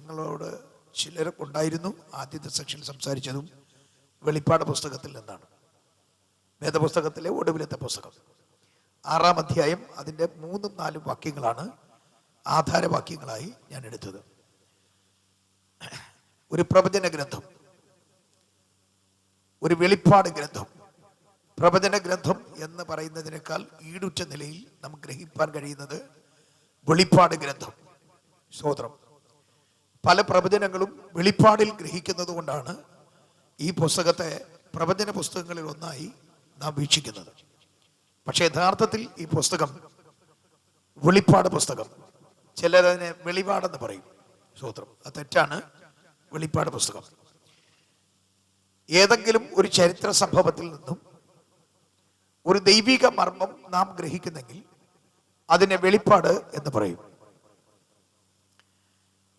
നിങ്ങളോട് ചിലർക്കുണ്ടായിരുന്നു ആദ്യത്തെ സെക്ഷൻ സംസാരിച്ചതും വെളിപ്പാട് പുസ്തകത്തിൽ നിന്നാണ്. വേദപുസ്തകത്തിലെ ഒടുവിലത്തെ പുസ്തകം 6-ാം അധ്യായം അതിൻ്റെ 3-4 വാക്യങ്ങളാണ് ആധാരവാക്യങ്ങളായി ഞാൻ എടുത്തത്. ഒരു പ്രവചന ഗ്രന്ഥം, ഒരു വെളിപ്പാട് ഗ്രന്ഥം. പ്രവചന ഗ്രന്ഥം എന്ന് പറയുന്നതിനേക്കാൾ ഈടുറ്റ നിലയിൽ നമുക്ക് ഗ്രഹിക്കാൻ കഴിയുന്നത് വെളിപ്പാട് ഗ്രന്ഥം. സ്തോത്രം. പല പ്രവചനങ്ങളും വെളിപ്പാടിൽ ഗ്രഹിക്കുന്നത് കൊണ്ടാണ് ഈ പുസ്തകത്തെ പ്രവചന പുസ്തകങ്ങളിൽ ഒന്നായി നാം വീക്ഷിക്കുന്നത്. പക്ഷേ യഥാർത്ഥത്തിൽ ഈ പുസ്തകം വെളിപ്പാട് പുസ്തകം, ചിലരതിനെ വെളിപാടെന്ന് പറയും. സ്തോത്രം, അത് തെറ്റാണ്. വെളിപ്പാട് പുസ്തകം ഏതെങ്കിലും ഒരു ചരിത്ര സംഭവത്തിൽ നിന്നും ഒരു ദൈവിക മർമ്മം നാം ഗ്രഹിക്കുന്നെങ്കിൽ അതിനെ വെളിപ്പാട് എന്ന് പറയും.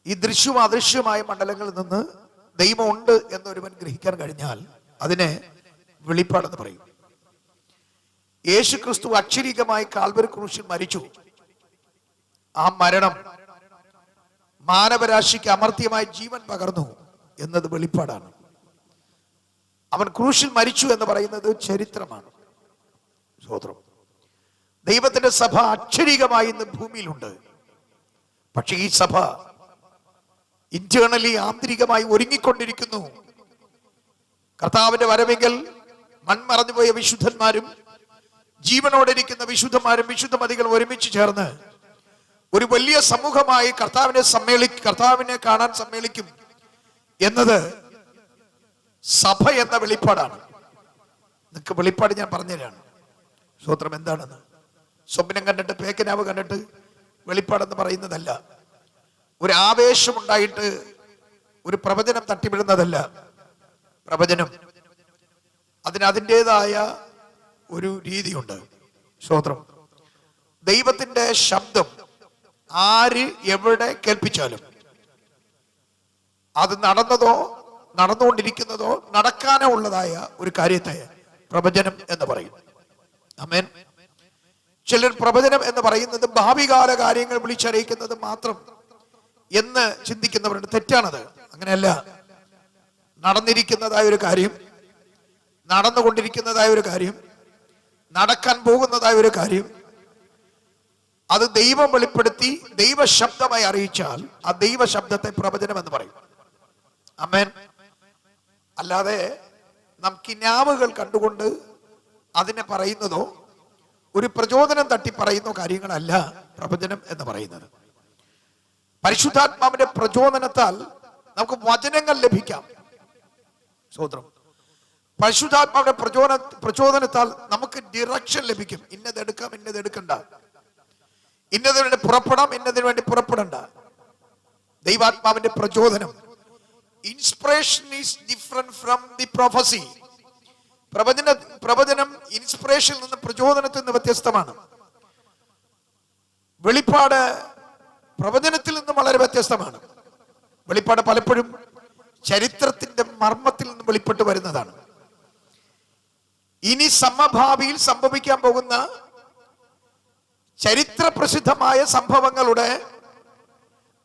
ഈ ദൃശ്യവും അദൃശ്യമായ മണ്ഡലങ്ങളിൽ നിന്ന് ദൈവമുണ്ട് എന്നൊരുവൻ ഗ്രഹിക്കാൻ കഴിഞ്ഞാൽ അതിനെ വെളിപ്പാടെന്ന് പറയും. യേശു ക്രിസ്തു അക്ഷരീകമായി കാൽവരി ക്രൂശിൽ മരിച്ചു. ആ മരണം മാനവരാശിക്ക് അമർത്യമായ ജീവൻ പകർന്നു എന്നത് വെളിപ്പാടാണ്. അവൻ ക്രൂശിൽ മരിച്ചു എന്ന് പറയുന്നത് ചരിത്രമാണ്. സ്തോത്രം. ദൈവത്തിന്റെ സഭ അക്ഷരീകമായി ഇന്ന് ഭൂമിയിലുണ്ട്. പക്ഷെ ഈ സഭ ഇന്റേണലി ആന്തരികമായി ഒരുങ്ങിക്കൊണ്ടിരിക്കുന്നു. കർത്താവിന്റെ വരവെങ്കിൽ മൺമറഞ്ഞുപോയ വിശുദ്ധന്മാരും ജീവനോടിരിക്കുന്ന വിശുദ്ധന്മാരും വിശുദ്ധമതികളും ഒരുമിച്ച് ചേർന്ന് ഒരു വലിയ സമൂഹമായി കർത്താവിനെ കാണാൻ സമ്മേളിക്കും എന്നത് സഭ എന്ന വെളിപ്പാടാണ്. നിങ്ങൾക്ക് വെളിപ്പാട് ഞാൻ പറഞ്ഞുതരാണ്. സ്തോത്രം. എന്താണെന്ന് സ്വപ്നം കണ്ടിട്ട് പേക്കനാവ് കണ്ടിട്ട് വെളിപ്പാടെന്ന് പറയുന്നതല്ല. ഒരു ആവേശമുണ്ടായിട്ട് ഒരു പ്രവചനം തട്ടിവിടുന്നതല്ല. പ്രവചനം അതിൻ്റെതായ ഒരു രീതിയുണ്ട്. സ്തോത്രം. ദൈവത്തിന്റെ ശബ്ദം ആര് എവിടെ കേൾപ്പിച്ചാലും അത് നടന്നതോ നടന്നുകൊണ്ടിരിക്കുന്നതോ നടക്കാനോ ഉള്ളതായ ഒരു കാര്യത്തെ പ്രവചനം എന്ന് പറയും. ആമേൻ. ചിലർ പ്രവചനം എന്ന് പറയുന്നത് ഭാവികാല കാര്യങ്ങൾ വിളിച്ചറിയിക്കുന്നത് മാത്രം എന്ന് ചിന്തിക്കുന്നവരുണ്ട്. തെറ്റാണത്. അങ്ങനെയല്ല. നടന്നിരിക്കുന്നതായ ഒരു കാര്യം, നടന്നുകൊണ്ടിരിക്കുന്നതായ ഒരു കാര്യം, നടക്കാൻ പോകുന്നതായ ഒരു കാര്യം, അത് ദൈവം വെളിപ്പെടുത്തി ദൈവശബ്ദമായി അറിയിച്ചാൽ ആ ദൈവശബ്ദത്തെ പ്രവചനം എന്ന് പറയും. ആമേൻ. അല്ലാതെ നാം കിനാവുകൾ കണ്ടുകൊണ്ട് അതിനെ പറയുന്നതോ ഒരു പ്രചോദനം തട്ടി പറയുന്ന കാര്യങ്ങളല്ല പ്രവചനം എന്ന് പറയുന്നത്. പരിശുദ്ധാത്മാവിന്റെ പ്രചോദനത്താൽ നമുക്ക് വചനങ്ങൾ ലഭിക്കാം. സ്തോത്രം. പരിശുദ്ധാത്മാവിന്റെ പ്രചോദനത്താൽ നമുക്ക് ഡിറക്ഷൻ ലഭിക്കും. ഇന്നതെടുക്കാം, ഇന്നതെടുക്കണ്ട, ഇന്നതിനു വേണ്ടി പുറപ്പെടാം, ഇന്നതിനു വേണ്ടി പുറപ്പെടണ്ട. ദൈവാത്മാവിന്റെ പ്രചോദനം. Inspiration is different from the prophecy. പ്രവചനം ഇൻസ്പിറേഷനിൽ നിന്ന്, പ്രചോദനത്തിൽ നിന്ന് വ്യത്യസ്തമാണ്. വെളിപ്പാട് പ്രവചനത്തിൽ നിന്നും വളരെ വ്യത്യസ്തമാണ്. വെളിപ്പാട് പലപ്പോഴും ചരിത്രത്തിന്റെ മർമ്മത്തിൽ നിന്ന് വെളിപ്പെട്ട് വരുന്നതാണ്. ഇനി സമഭാവിയിൽ സംഭവിക്കാൻ പോകുന്ന ചരിത്ര പ്രസിദ്ധമായ സംഭവങ്ങളുടെ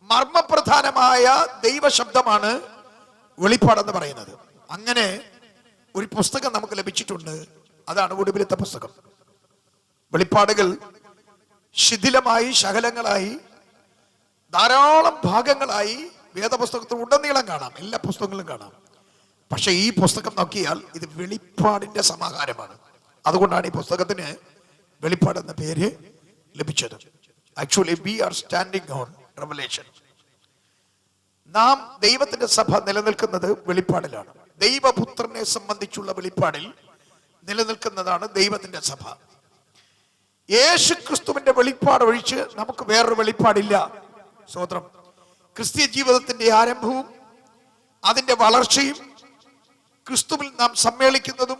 മർമ്മപ്രധാനമായ ദൈവശബ്ദമാണ് വെളിപ്പാടെന്ന് പറയുന്നത്. അങ്ങനെ ഒരു പുസ്തകം നമുക്ക് ലഭിച്ചിട്ടുണ്ട്. അതാണ് ഒടുവിലത്തെ പുസ്തകം. വെളിപ്പാടുകൾ ശിഥിലമായി, ശകലങ്ങളായി, ധാരാളം ഭാഗങ്ങളായി വേദപുസ്തകത്തിൽ ഉടനീളം കാണാം. എല്ലാ പുസ്തകങ്ങളും കാണാം. പക്ഷെ ഈ പുസ്തകം നോക്കിയാൽ ഇത് വെളിപ്പാടിന്റെ സമാഹാരമാണ്. അതുകൊണ്ടാണ് ഈ പുസ്തകത്തിന് വെളിപ്പാട് എന്ന പേര് ലഭിച്ചത്. Actually we R standing on revelation. നാം ദൈവത്തിന്റെ സഭ നിലനിൽക്കുന്നത് വെളിപ്പാടിലാണ്. ദൈവപുത്രനെ സംബന്ധിച്ചുള്ള വെളിപ്പാടിൽ നിലനിൽക്കുന്നതാണ് ദൈവത്തിന്റെ സഭ. യേശു ക്രിസ്തുവിന്റെ വെളിപ്പാട് ഒഴിച്ച് നമുക്ക് വേറൊരു വെളിപ്പാടില്ല. സ്തോത്രം. ക്രിസ്തീയ ജീവിതത്തിന്റെ ആരംഭവും അതിന്റെ വളർച്ചയും ക്രിസ്തുവിൽ നാം സമ്മേളിക്കുന്നതും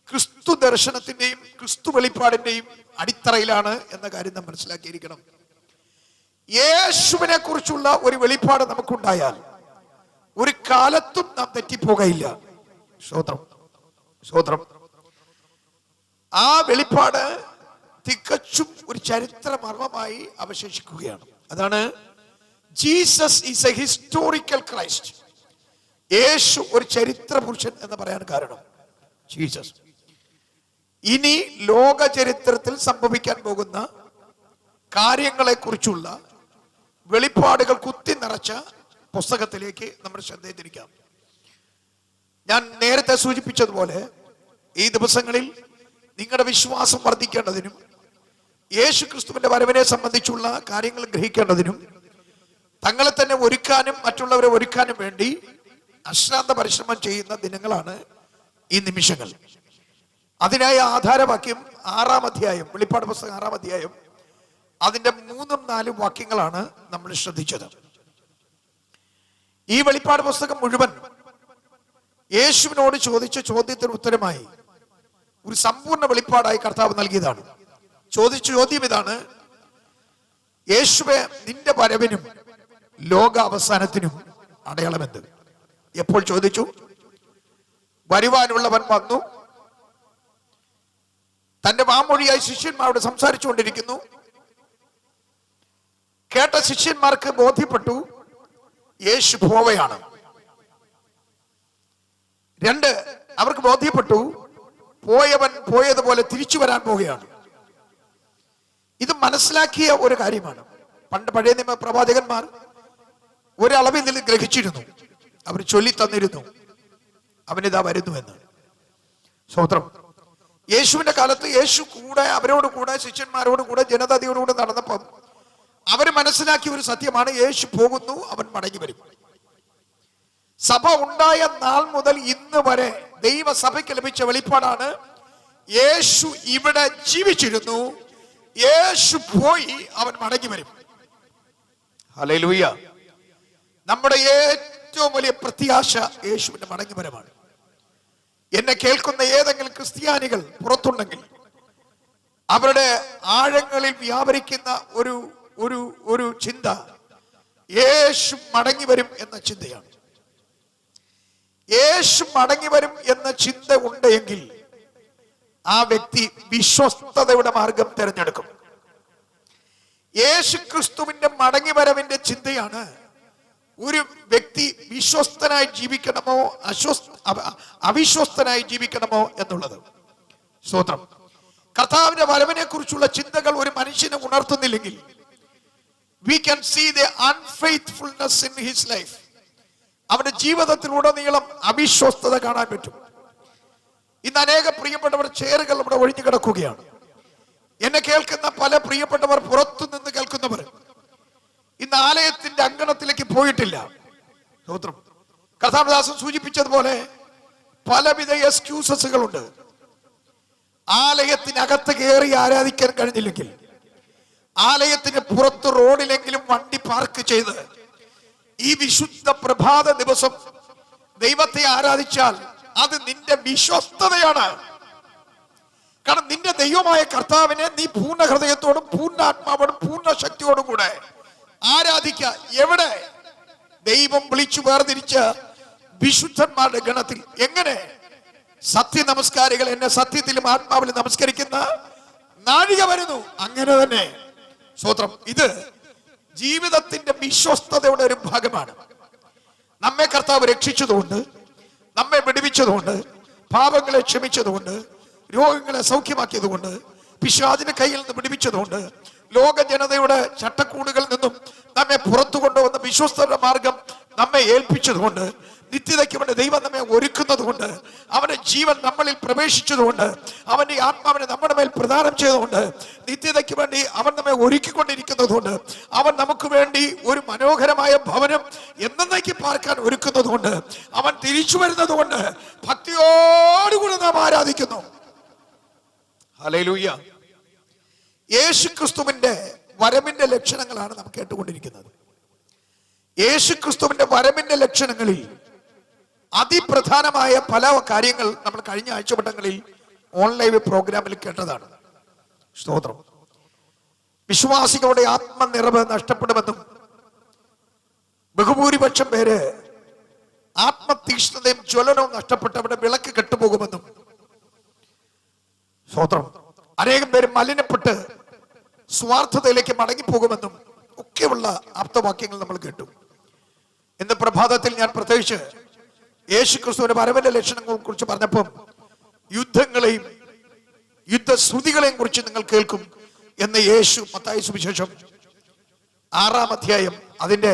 ക്രിസ്തു ദർശനത്തിന്റെയും ക്രിസ്തു വെളിപ്പാടിന്റെയും അടിത്തറയിലാണ് എന്ന കാര്യം നാം മനസ്സിലാക്കിയിരിക്കണം. യേശുവിനെ കുറിച്ചുള്ള ഒരു വെളിപ്പാട് നമുക്കുണ്ടായാൽ ഒരു കാലത്തും നാം തെറ്റിപ്പോകയില്ല. സ്തോത്രം. സ്തോത്രം. ആ വെളിപ്പാട് തികച്ചും ഒരു ചരിത്ര മർമ്മമായി അവശേഷിക്കുകയാണ്. അതാണ് Jesus is a historical Christ. യേശു ഒരു ചരിത്ര പുരുഷൻ എന്ന് പറയാൻ കാരണം ജീസസ് ഇനി ലോക ചരിത്രത്തിൽ സംഭവിക്കാൻ പോകുന്ന കാര്യങ്ങളെ കുറിച്ചുള്ള വെളിപ്പാടുകൾ കുത്തി നിറച്ച പുസ്തകത്തിലേക്ക് നമ്മൾ ശ്രദ്ധ തിരിക്കാം. ഞാൻ നേരത്തെ സൂചിപ്പിച്ചതുപോലെ ഈ ദിവസങ്ങളിൽ നിങ്ങളുടെ വിശ്വാസം വർദ്ധിക്കേണ്ടതിനും യേശു ക്രിസ്തുവിന്റെ വരവിനെ സംബന്ധിച്ചുള്ള കാര്യങ്ങൾ ഗ്രഹിക്കേണ്ടതിനും തങ്ങളെ തന്നെ ഒരുക്കാനും മറ്റുള്ളവരെ ഒരുക്കാനും വേണ്ടി അശ്രാന്ത പരിശ്രമം ചെയ്യുന്ന ദിനങ്ങളാണ് ഈ നിമിഷങ്ങൾ. അതിനായ ആധാരവാക്യം 6-ാം അധ്യായം, വെളിപ്പാട് പുസ്തകം 6-ാം അധ്യായം, അതിന്റെ 3-4 വാക്യങ്ങളാണ് നമ്മൾ ശ്രദ്ധിച്ചത്. ഈ വെളിപ്പാട് പുസ്തകം മുഴുവൻ യേശുവിനോട് ചോദിച്ച ചോദ്യത്തിന് ഉത്തരമായി ഒരു സമ്പൂർണ്ണ വെളിപ്പാടായി കർത്താവ് നൽകിയതാണ്. ചോദിച്ച ചോദ്യം ഇതാണ്: യേശുവേ, നിന്റെ വരവിനും ലോക അവസാനത്തിനും അടയാളമെന്ത്? എപ്പോൾ ചോദിച്ചു? വരുവാനുള്ളവൻ വന്നു, തന്റെ വാമൊഴിയായി ശിഷ്യന്മാരോട് സംസാരിച്ചുകൊണ്ടിരിക്കുന്നു. കേട്ട ശിഷ്യന്മാർക്ക് ബോധ്യപ്പെട്ടു യേശു പോവുകയാണ്. 2, അവർക്ക് ബോധ്യപ്പെട്ടു പോയവൻ പോയതുപോലെ തിരിച്ചു വരാൻ പോവുകയാണ്. ഇത് മനസ്സിലാക്കിയ ഒരു കാര്യമാണ്. പണ്ട് പഴയ നിയമ പ്രവാചകന്മാർ ഒരളവിൽ നിന്ന് ഗ്രഹിച്ചിരുന്നു. അവർ ചൊല്ലി തന്നിരുന്നു, അവനിതാ വരുന്നു എന്ന്. സ്തോത്രം. യേശുവിന്റെ കാലത്ത് യേശു കൂടെ അവരോട് കൂടെ ശിഷ്യന്മാരോട് കൂടെ ജനതയോടുകൂടെ നടന്നപ്പം അവർ മനസ്സിലാക്കിയ ഒരു സത്യമാണ്: യേശു പോകുന്നു, അവൻ മടങ്ങി വരും. സഭ ഉണ്ടായ നാൾ മുതൽ ഇന്ന് വരെ ദൈവസഭയ്ക്ക് ലഭിച്ച വെളിപ്പാടാണ്: യേശു ഇവിടെ ജീവിച്ചിരുന്നു, യേശു പോയി, അവൻ മടങ്ങി വരും. ഹല്ലേലൂയ. നമ്മുടെ ഏറ്റവും വലിയ പ്രത്യാശ യേശുവിന്റെ മടങ്ങി വരവാണ്. എന്നെ കേൾക്കുന്ന ഏതെങ്കിലും ക്രിസ്ത്യാനികൾ പുറത്തുണ്ടെങ്കിൽ അവരുടെ ആഴങ്ങളിൽ വ്യാപരിക്കുന്ന ഒരു ഒരു ഒരു ചിന്ത യേശു മടങ്ങി വരും എന്ന ചിന്തയാണ്. യേശു മടങ്ങി വരും എന്ന ചിന്ത ഉണ്ടെങ്കിൽ ആ വ്യക്തി വിശ്വസ്തതയുടെ മാർഗം തിരഞ്ഞെടുക്കും. യേശു ക്രിസ്തുവിന്റെ മടങ്ങി വരവിന്റെ ചിന്തയാണ് ഒരു വ്യക്തി വിശ്വസ്തനായി ജീവിക്കണമോ അവിശ്വസ്തനായി ജീവിക്കണമോ എന്നുള്ളത്. സ്തോത്രം. കർത്താവിന്റെ വരവിനെ കുറിച്ചുള്ള ചിന്തകൾ ഒരു മനുഷ്യനെ ഉണർത്തുന്നില്ലെങ്കിൽ we can see the unfaithfulness in his life. അവന്റെ ജീവിതത്തിലുടനീളം അവിശ്വസ്തത കാണാൻ പറ്റും. ഇന്ന് അനേക പ്രിയപ്പെട്ടവർ ചെയറുകൾ ഇവിടെ ഒഴിഞ്ഞു കിടക്കുകയാണ്. എന്നെ കേൾക്കുന്ന പല പ്രിയപ്പെട്ടവർ പുറത്തു നിന്ന് കേൾക്കുന്നവർ ഇന്ന് ആലയത്തിന്റെ അങ്കണത്തിലേക്ക് പോയിട്ടില്ല. സ്തോത്രം. കർത്താവദാസൻ സൂചിപ്പിച്ചതുപോലെ പലവിധ എക്സ്ക്യൂസസുകളുണ്ട്. ആലയത്തിനകത്ത് കയറി ആരാധിക്കാൻ കഴിഞ്ഞില്ലെങ്കിൽ ആലയത്തിന് പുറത്ത് റോഡിലെങ്കിലും വണ്ടി പാർക്ക് ചെയ്ത് ഈ വിശുദ്ധ പ്രഭാത ദിവസം ദൈവത്തെ ആരാധിച്ചാൽ അത് നിന്റെ വിശ്വസ്തതയാണ്. കാരണം നിന്റെ ദൈവമായ കർത്താവിനെ നീ പൂർണ്ണ ഹൃദയത്തോടും പൂർണ്ണ ആത്മാവോടും പൂർണ്ണ ശക്തിയോടും കൂടെ ആരാധിക്കുക. എവിടെ? ദൈവം വിളിച്ചു വേർതിരിച്ച വിശുദ്ധന്മാരുടെ ഗണത്തിൽ. എങ്ങനെ? സത്യ നമസ്കാരികൾ എന്നെ സത്യത്തിലും ആത്മാവിലും നമസ്കരിക്കുന്ന നാഴിക വരുന്നു. അങ്ങനെ തന്നെ. സ്തോത്രം. ഇത് ജീവിതത്തിന്റെ വിശ്വസ്തതയുടെ ഒരു ഭാഗമാണ്. നമ്മെ കർത്താവ് രക്ഷിച്ചതുകൊണ്ട്, നമ്മെ വിടുവിച്ചതുകൊണ്ട്, പാപങ്ങളെ ക്ഷമിച്ചതുകൊണ്ട്, രോഗങ്ങളെ സൗഖ്യമാക്കിയതുകൊണ്ട്, പിശാചിന്റെ കയ്യിൽ നിന്ന് വിടുവിച്ചതുകൊണ്ട്, ലോക ജനതയുടെ ചട്ടക്കൂടുകളിൽ നിന്നും നമ്മെ പുറത്തു കൊണ്ടുവന്ന വിശ്വസ്തയുടെ മാർഗം നമ്മെ ഏൽപ്പിച്ചതുകൊണ്ട്, നിത്യതയ്ക്ക് വേണ്ടി ദൈവം നമ്മെ ഒരുക്കുന്നത് കൊണ്ട്, അവന്റെ ജീവൻ നമ്മളിൽ പ്രവേശിച്ചതുകൊണ്ട്, അവന്റെ ആത്മാവിനെ നമ്മുടെ മേൽ പ്രദാനം ചെയ്തുകൊണ്ട്, നിത്യതയ്ക്ക് വേണ്ടി അവൻ നമ്മെ ഒരുക്കിക്കൊണ്ടിരിക്കുന്നതുകൊണ്ട്, അവൻ നമുക്ക് വേണ്ടി ഒരു മനോഹരമായ ഭവനം എന്നേക്ക് പാർക്കാൻ ഒരുക്കുന്നതുകൊണ്ട്, അവൻ തിരിച്ചു വരുന്നത് കൊണ്ട് ഭക്തിയോടുകൂടി നാം ആരാധിക്കുന്നു. ഹല്ലേലൂയ. യേശു ക്രിസ്തുവിന്റെ വരവിന്റെ ലക്ഷണങ്ങളാണ് നാം കേട്ടുകൊണ്ടിരിക്കുന്നത്. യേശു ക്രിസ്തുവിന്റെ വരവിന്റെ ലക്ഷണങ്ങളിൽ അതിപ്രധാനമായ പല കാര്യങ്ങൾ നമ്മൾ കഴിഞ്ഞ ആഴ്ചവട്ടങ്ങളിൽ ഓൺലൈൻ പ്രോഗ്രാമിൽ കേട്ടതാണ്. സ്തോത്രം. വിശ്വാസികളുടെ ആത്മനിറവ് നഷ്ടപ്പെടുമെന്നും ബഹുഭൂരിപക്ഷം പേര് ആത്മതീക്ഷ്ണതയും ജ്വലനവും നഷ്ടപ്പെട്ട് അവിടെ വിളക്ക് കെട്ടുപോകുമെന്നും, സ്തോത്രം, അനേകം പേര് മലിനപ്പെട്ട് സ്വാർത്ഥതയിലേക്ക് മടങ്ങിപ്പോകുമെന്നും ഒക്കെയുള്ള ആപ്തവാക്യങ്ങൾ നമ്മൾ കേട്ടു. ഇന്ന് പ്രഭാതത്തിൽ ഞാൻ പ്രത്യേകിച്ച് യേശു ക്രിസ്തുവിന്റെ വരവിന്റെ ലക്ഷണങ്ങളെ കുറിച്ച് പറഞ്ഞപ്പം യുദ്ധങ്ങളെയും യുദ്ധശ്രുതികളെയും കുറിച്ച് നിങ്ങൾ കേൾക്കും എന്ന് യേശു മത്തായി സുവിശേഷം 6-ാം അധ്യായം അതിന്റെ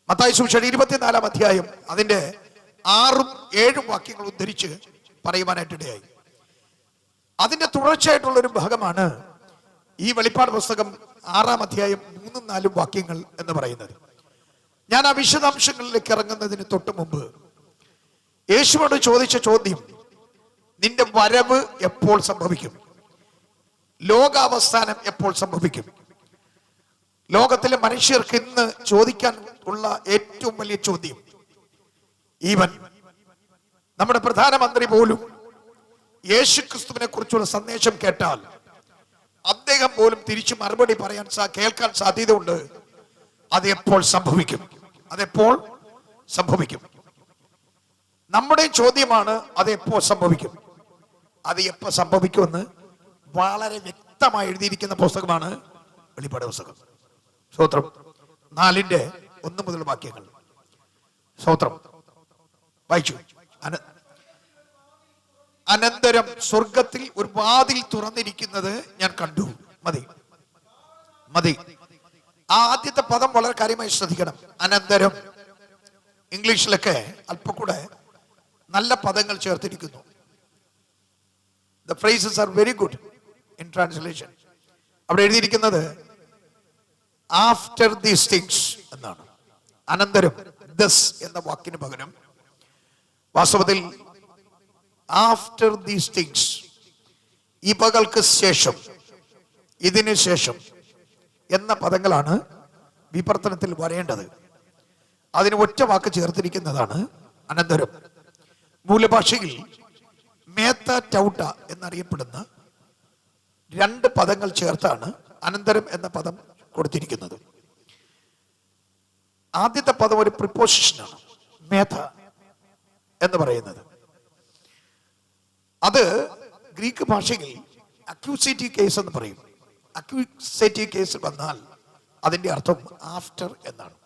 മത്തായി സുവിശേഷം 24-ാം അധ്യായം അതിന്റെ 6-7 വാക്യങ്ങൾ ഉദ്ധരിച്ച് പറയുവാനായിട്ടിടയായി. അതിന്റെ തുടർച്ചയായിട്ടുള്ളൊരു ഭാഗമാണ് ഈ വെളിപ്പാട് പുസ്തകം 6-ാം അധ്യായം 3-4 വാക്യങ്ങൾ എന്ന് പറയുന്നത്. ഞാൻ ആ വിശദാംശങ്ങളിലേക്ക് ഇറങ്ങുന്നതിന് തൊട്ട് മുമ്പ് യേശുവോട് ചോദിച്ച ചോദ്യം, നിന്റെ വരവ് എപ്പോൾ സംഭവിക്കും? ലോകാവസാനം എപ്പോൾ സംഭവിക്കും? ലോകത്തിലെ മനുഷ്യർക്ക് ഇന്ന് ചോദിക്കാൻ ഉള്ള ഏറ്റവും വലിയ ചോദ്യം. ഈവൻ നമ്മുടെ പ്രധാനമന്ത്രി പോലും യേശു ക്രിസ്തുവിനെ കുറിച്ചുള്ള സന്ദേശം കേട്ടാൽ അദ്ദേഹം പോലും തിരിച്ചു മറുപടി പറയാൻ കേൾക്കാൻ സാധ്യതയുണ്ട്. അത് എപ്പോൾ സംഭവിക്കും? അതെപ്പോൾ സംഭവിക്കും? നമ്മുടെ ചോദ്യമാണ്, അത് എപ്പോൾ സംഭവിക്കും? അത് എപ്പോൾ സംഭവിക്കുമെന്ന് വളരെ വ്യക്തമായി എഴുതിയിരിക്കുന്ന പുസ്തകമാണ് വെളിപ്പാട് പുസ്തകം. സ്തോത്രം. 4-1 മുതൽ വാക്യങ്ങൾ. സ്തോത്രം. വായിച്ചു. അനന്തരം സ്വർഗത്തിൽ ഒരു വാതിൽ തുറന്നിരിക്കുന്നത് ഞാൻ കണ്ടു. മതി മതി. ആ ആദ്യത്തെ പദം വളരെ കാര്യമായി ശ്രദ്ധിക്കണം. അനന്തരം. ഇംഗ്ലീഷിലൊക്കെ അല്പം കൂടെ നല്ല പദങ്ങൾ ചേർത്തിരിക്കുന്നു. The phrases are very good in translation. അവിടെ എഴുതിയിരിക്കുന്നത് ആഫ്റ്റർ ദീസ് തിങ്സ് എന്നാണ്. അനന്തരം ദസ് എന്ന വാക്കിന് പകരം വാസ്തവത്തിൽ ആഫ്റ്റർ ദീസ് തിങ്സ്, ഇവകൾക്ക് ശേഷം, ഇതിന് ശേഷം എന്ന പദങ്ങളാണ് വിവർത്തനത്തിൽ വരേണ്ടത്. അതിന് ഒറ്റ വാക്ക് ചേർത്തിരിക്കുന്നതാണ് അനന്തരം. മൂലഭാഷയിൽ മേത്ത ടൗട്ട എന്നറിയപ്പെടുന്ന 2 പദങ്ങൾ ചേർത്താണ് അനന്തരം എന്ന പദം കൊടുത്തിരിക്കുന്നത്. ആദ്യത്തെ പദം ഒരു പ്രിപ്പോസിഷനാണ്, മേഥ എന്ന് പറയുന്നത്. അത് ഗ്രീക്ക് ഭാഷയിൽ അക്യൂസേറ്റീവ് കേസ് എന്ന് പറയും. അക്യൂസേറ്റീവ് കേസ് വന്നാൽ അതിന്റെ അർത്ഥം ആഫ്റ്റർ എന്നാണ്.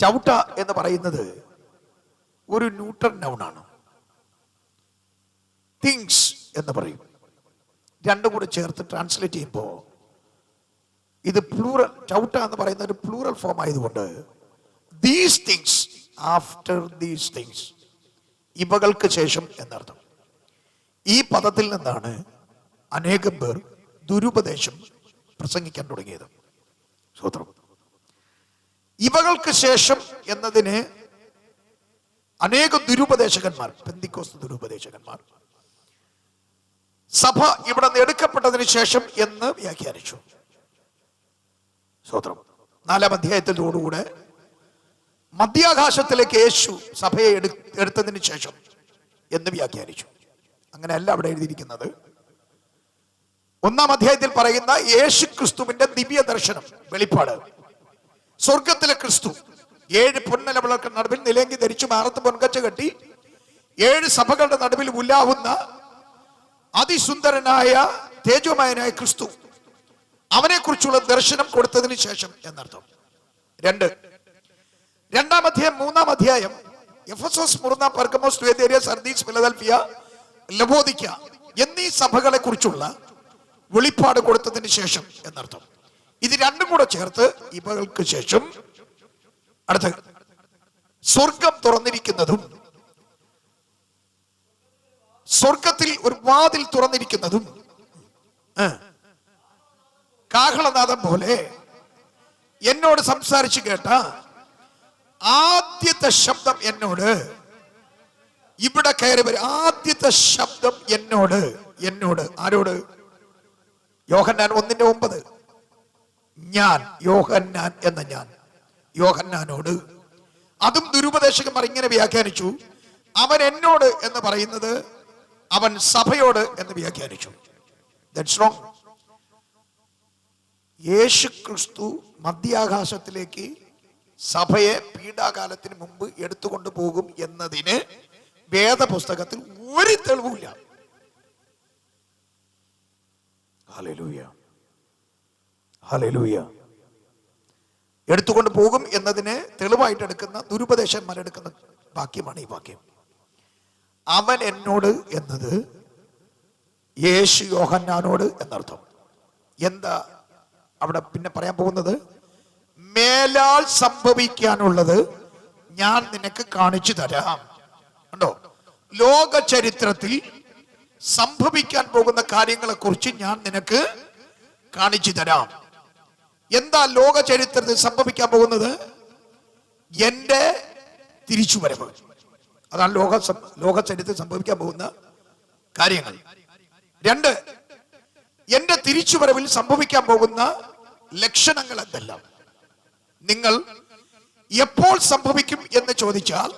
ടൗട്ട എന്ന് പറയുന്നത് ഒരു ന്യൂട്രൽ നൗൺ ആണ്. തിങ്സ് എന്ന് പറയും. രണ്ടും കൂടെ ചേർത്ത് ട്രാൻസ്ലേറ്റ് ചെയ്യുമ്പോൾ ഇത് പ്ലൂറൽ. ടൗട്ട എന്ന് പറയുന്ന ഒരു പ്ലൂറൽ ഫോം ആയതുകൊണ്ട് these things, after these things, ഇവകൾക്ക് ശേഷം എന്നർത്ഥം. ഈ പദത്തിൽ നിന്നാണ് അനേകം പേർ ദുരുപദേശം പ്രസംഗിക്കാൻ തുടങ്ങിയത്. സ്തോത്രം. ഇവകൾക്ക് ശേഷം എന്നതിന് അനേകം ദുരുപദേശകന്മാർ, പെന്തിക്കോസ്ത് ദുരുപദേശകന്മാർ, സഭ ഇവിടെ നിന്ന് എടുക്കപ്പെട്ടതിന് ശേഷം എന്ന് വ്യാഖ്യാനിച്ചു. സ്തോത്രം. 4-ാം അധ്യായത്തിലൂടെ മധ്യാകാശത്തിലേക്ക് യേശു സഭയെ എടുത്തതിന് ശേഷം എന്ന് വ്യാഖ്യാനിച്ചു. അങ്ങനെയല്ല അവിടെ എഴുതിയിരിക്കുന്നത്. 1-ാം അധ്യായത്തിൽ പറയുന്ന യേശു ക്രിസ്തുവിന്റെ ദിവ്യ ദർശനം, വെളിപ്പാട്. സ്വർഗത്തിലെ ക്രിസ്തു 7 പൊൻനിലവിളക്ക് നടുവിൽ നിലങ്കി ധരിച്ചു മാറത്ത് പൊൻകച്ച കെട്ടി 7 സഭകളുടെ നടുവിൽ ഉലാവുന്ന അതിസുന്ദരനായ തേജോമയനായ ക്രിസ്തു, അവനെ കുറിച്ചുള്ള ദർശനം കൊടുത്തതിന് ശേഷം എന്നർത്ഥം. 2-ാം അധ്യായം 3-ാം അധ്യായം എഫെസോസ്, സ്മുർന്ന, പെർഗമോസ്, ത്വയേരിയ, സർദീസ്, ഫിലദൽഫിയ, ലവോദിക്ക എന്നീ സഭകളെ കുറിച്ചുള്ള വെളിപ്പാട് കൊടുത്തതിന് ശേഷം എന്നർത്ഥം. ഇത് രണ്ടും കൂടെ ചേർത്ത് ഇവകൾക്ക് ശേഷം. അടുത്ത സ്വർഗം തുറന്നിരിക്കുന്നതും, സ്വർഗത്തിൽ ഒരു വാതിൽ തുറന്നിരിക്കുന്നതും, കാഹളനാദം പോലെ എന്നോട് സംസാരിച്ചു കേട്ട ആദ്യത്തെ ശബ്ദം എന്നോട്, ഇവിടെ കയറി വരും. ആദ്യത്തെ ശബ്ദം എന്നോട് ആരോട്? യോഹന്നാൻ 1:9. ഞാൻ, യോഹന്നാൻ എന്ന ഞാൻ, യോഹന്നാനോട്. അതും ദുരുപദേശകന്മാർ ഇങ്ങനെ വ്യാഖ്യാനിച്ചു. അവൻ എന്നോട് എന്ന് പറയുന്നത് അവൻ സഭയോട് എന്ന് വ്യാഖ്യാനിച്ചു. That's wrong. യേശു ക്രിസ്തു മധ്യാകാശത്തിലേക്ക് സഭയെ പീഡാകാലത്തിന് മുമ്പ് എടുത്തുകൊണ്ട് പോകും എന്നതിന് വേദപുസ്തകത്തിൽ ഒരു തെളിവുമില്ല. Hallelujah, hallelujah. എടുത്തുകൊണ്ട് പോകും എന്നതിനെ തെളിവായിട്ട് എടുക്കുന്ന ദുരുപദേശന്മാരെടുക്കുന്ന വാക്യമാണ് ഈ വാക്യം. അവൻ എന്നോട് എന്നത് യേശു യോഹന്നാനോട് എന്നർത്ഥം. എന്താ അവിടെ പിന്നെ പറയാൻ പോകുന്നത്? മേലാൽ സംഭവിക്കാനുള്ളത് ഞാൻ നിനക്ക് കാണിച്ചു തരാം. കണ്ടോ, ലോക ചരിത്രത്തിൽ സംഭവിക്കാൻ പോകുന്ന കാര്യങ്ങളെ കുറിച്ച് ഞാൻ നിനക്ക് കാണിച്ചു തരാം. എന്താ ലോക ചരിത്രത്തിൽ സംഭവിക്കാൻ പോകുന്നത്? എന്റെ തിരിച്ചുവരവ്. അതാണ് ലോക ചരിത്രത്തിൽ സംഭവിക്കാൻ പോകുന്ന കാര്യങ്ങൾ. 2, എന്റെ തിരിച്ചുവരവിൽ സംഭവിക്കാൻ പോകുന്ന ലക്ഷണങ്ങൾ എന്തെല്ലാം? നിങ്ങൾ എപ്പോൾ സംഭവിക്കും എന്ന് ചോദിച്ചാൽ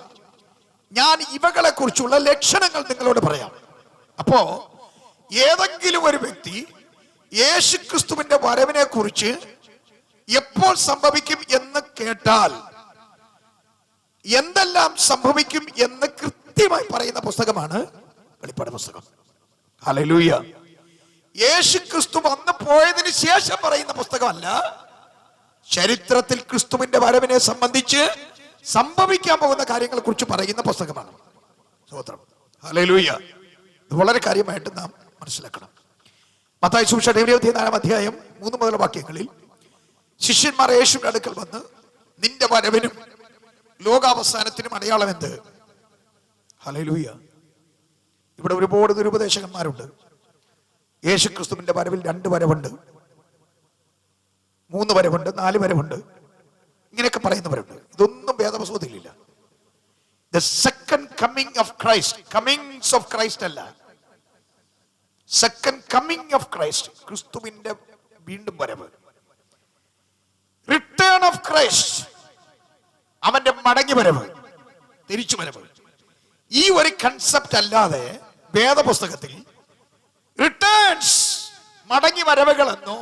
ഞാൻ ഇവകളെ കുറിച്ചുള്ള ലക്ഷണങ്ങൾ നിങ്ങളോട് പറയാം. അപ്പോ ഏതെങ്കിലും ഒരു വ്യക്തി യേശുക്രിസ്തുവിന്റെ വരവിനെ കുറിച്ച് എപ്പോൾ സംഭവിക്കും എന്ന് കേട്ടാൽ എന്തെല്ലാം സംഭവിക്കും എന്ന് കൃത്യമായി പറയുന്ന പുസ്തകമാണ് വെളിപ്പാട് പുസ്തകം. ഹല്ലേലൂയ. യേശുക്രിസ്തു വന്നു പോയതിന് ശേഷം പറയുന്ന പുസ്തകമല്ല, ചരിത്രത്തിൽ ക്രിസ്തുവിന്റെ വരവിനെ സംബന്ധിച്ച് സംഭവിക്കാൻ പോകുന്ന കാര്യങ്ങളെ കുറിച്ച് പറയുന്ന പുസ്തകമാണ്. സ്തോത്രം. ഹല്ലേലൂയ. ഇത് വളരെ കാര്യമായിട്ട് നാം മനസ്സിലാക്കണം. മത്തായി സുവിശേഷം 24 അധ്യായം 3 മുതൽ വാക്യങ്ങളിൽ ശിഷ്യന്മാർ യേശുവിന്റെ അടുക്കൽ വന്ന്, നിന്റെ വരവിനും ലോകാവസാനത്തിനും അടയാളം എന്ത്? ഹല്ലേലൂയ. ഇവിടെ ഒരുപാട് ദുരുപദേശകന്മാരുണ്ട്. യേശുക്രിസ്തുവിന്റെ വരവിൽ 2 വരവുണ്ട്, 3 വരവുണ്ട്, 4 വരവുണ്ട്, ഇങ്ങനെയൊക്കെ പറയുന്നവരുണ്ട്. ഇതൊന്നും വേദപുസ്തകത്തിലില്ല. The second coming of Christ, comings of Christ അല്ല, സെക്കൻഡ് കമ്മിങ് ഓഫ് ക്രൈസ്റ്റ്, ക്രിസ്തുവിന്റെ വീണ്ടും വരവ്, റിട്ടേൺ ഓഫ് ക്രൈസ്റ്റ്, അവന്റെ മടങ്ങി വരവ്, തിരിച്ചു വരവ്. ഈ ഒരു കൺസെപ്റ്റ് അല്ലാതെ വേദപുസ്തകത്തിൽ റിട്ടേൺസ്, മടങ്ങി വരവുകളെന്നോ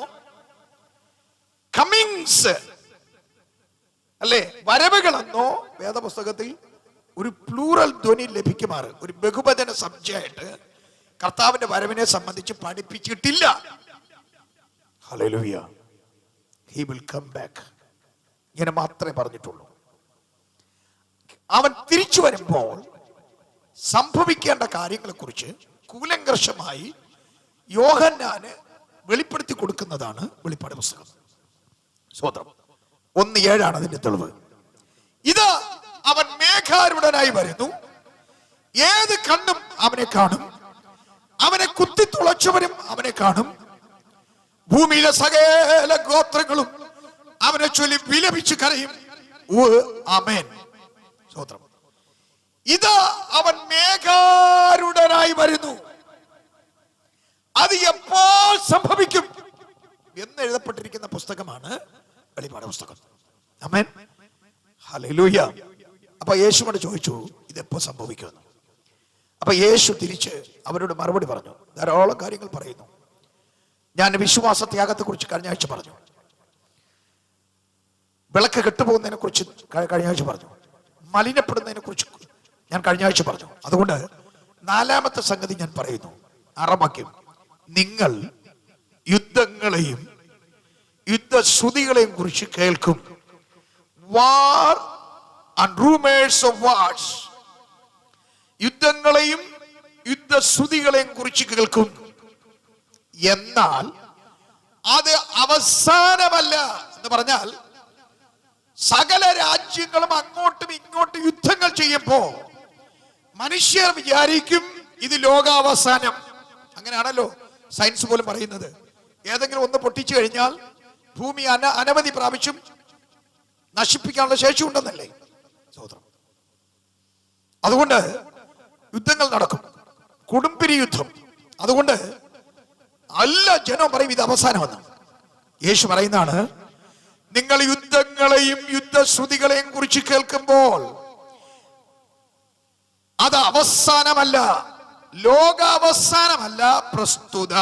കമ്മിങ്സ് അല്ലേ വരവുകളെന്നോ വേദപുസ്തകത്തിൽ ഒരു പ്ലൂറൽ ധ്വനി ലഭിക്കുമാറ്, ഒരു ബഹുവചന സബ്ജയായിട്ട് കർത്താവിന്റെ വരവിനെ സംബന്ധിച്ച് പഠിപ്പിച്ചിട്ടില്ല. Hallelujah. He will come back. ഇങ്ങനെ മാത്രമേ പറഞ്ഞിട്ടുള്ളൂ. അവൻ തിരിച്ചു വരുമ്പോൾ സംഭവിക്കേണ്ട കാര്യങ്ങളെ കുറിച്ച് കൂലങ്കർഷമായി യോഹന്നാന് വെളിപ്പെടുത്തി കൊടുക്കുന്നതാണ് വെളിപ്പാട് പുസ്തകം. സ്തോത്രം. 1:7 അതിന്റെ തെളിവ്. ഇത് അവൻ മേഘാരൂഢനായി വരുന്നു, ഏത് കണ്ണും അവനെ കാണും, അവനെ കുത്തിത്തുളച്ചവരും അവനെ കാണും, ഭൂമിയിലെ സകല ഗോത്രങ്ങളും അവനെ ചൊല്ലി വിലപിച്ച് കരയും. ആമേൻ. സ്തോത്രം. ഇത് അവൻ മേഘാരൂഢനായി വരുന്നു, അത് എപ്പോൾ സംഭവിക്കും എന്ന് എഴുതപ്പെട്ടിരിക്കുന്ന പുസ്തകമാണ് വെളിപ്പാട് പുസ്തകം. ആമേൻ. ഹല്ലേലൂയ. അപ്പൊ യേശുവോട് ചോദിച്ചു, ഇതെപ്പോ സംഭവിക്കുമെന്ന്. അപ്പൊ യേശു തിരിച്ച് അവരോട് മറുപടി പറഞ്ഞു. ധാരാളം കാര്യങ്ങൾ പറയുന്നു. ഞാൻ വിശ്വാസ ത്യാഗത്തെ കുറിച്ച് കഴിഞ്ഞ ആഴ്ച പറഞ്ഞു, വിളക്ക് കെട്ടുപോകുന്നതിനെ കുറിച്ച് കഴിഞ്ഞ ആഴ്ച പറഞ്ഞു, മലിനപ്പെടുന്നതിനെ കുറിച്ച് ഞാൻ കഴിഞ്ഞ ആഴ്ച പറഞ്ഞു. അതുകൊണ്ട് 4ാമത്തെ സംഗതി ഞാൻ പറയുന്നു. 6ാം വാക്യം, നിങ്ങൾ യുദ്ധങ്ങളെയും യുദ്ധശ്രുതികളെയും കുറിച്ച് കേൾക്കും. War and rumours of wars, യുദ്ധങ്ങളെയും യുദ്ധശ്രുതികളെയും കുറിച്ച് കേൾക്കും, എന്നാൽ അത് അവസാനമല്ല. എന്ന് പറഞ്ഞാൽ സകല രാജ്യങ്ങളും അങ്ങോട്ടും ഇങ്ങോട്ടും യുദ്ധങ്ങൾ ചെയ്യുമ്പോ മനുഷ്യർ വിചാരിക്കും ഇത് ലോകാവസാനം. അങ്ങനെയാണല്ലോ സയൻസ് പോലും പറയുന്നത്. ഏതെങ്കിലും ഒന്ന് പൊട്ടിച്ചു കഴിഞ്ഞാൽ ഭൂമി അനവധി പ്രാവശ്യം നശിപ്പിക്കാനുള്ള ശേഷി ഉണ്ടെന്നല്ലേ. സഹോദരം, അതുകൊണ്ട് യുദ്ധങ്ങൾ നടക്കും, കൊടുമ്പിരി യുദ്ധം. അതുകൊണ്ട് എല്ലാ ജനവും പറയും ഇത് അവസാനമെന്ന്. യേശു പറയുന്നതാണ്, നിങ്ങൾ യുദ്ധങ്ങളെയും യുദ്ധശ്രുതികളെയും കുറിച്ച് കേൾക്കുമ്പോൾ അത് അവസാനമല്ല, ലോകാവസാനമല്ല, പ്രസ്തുത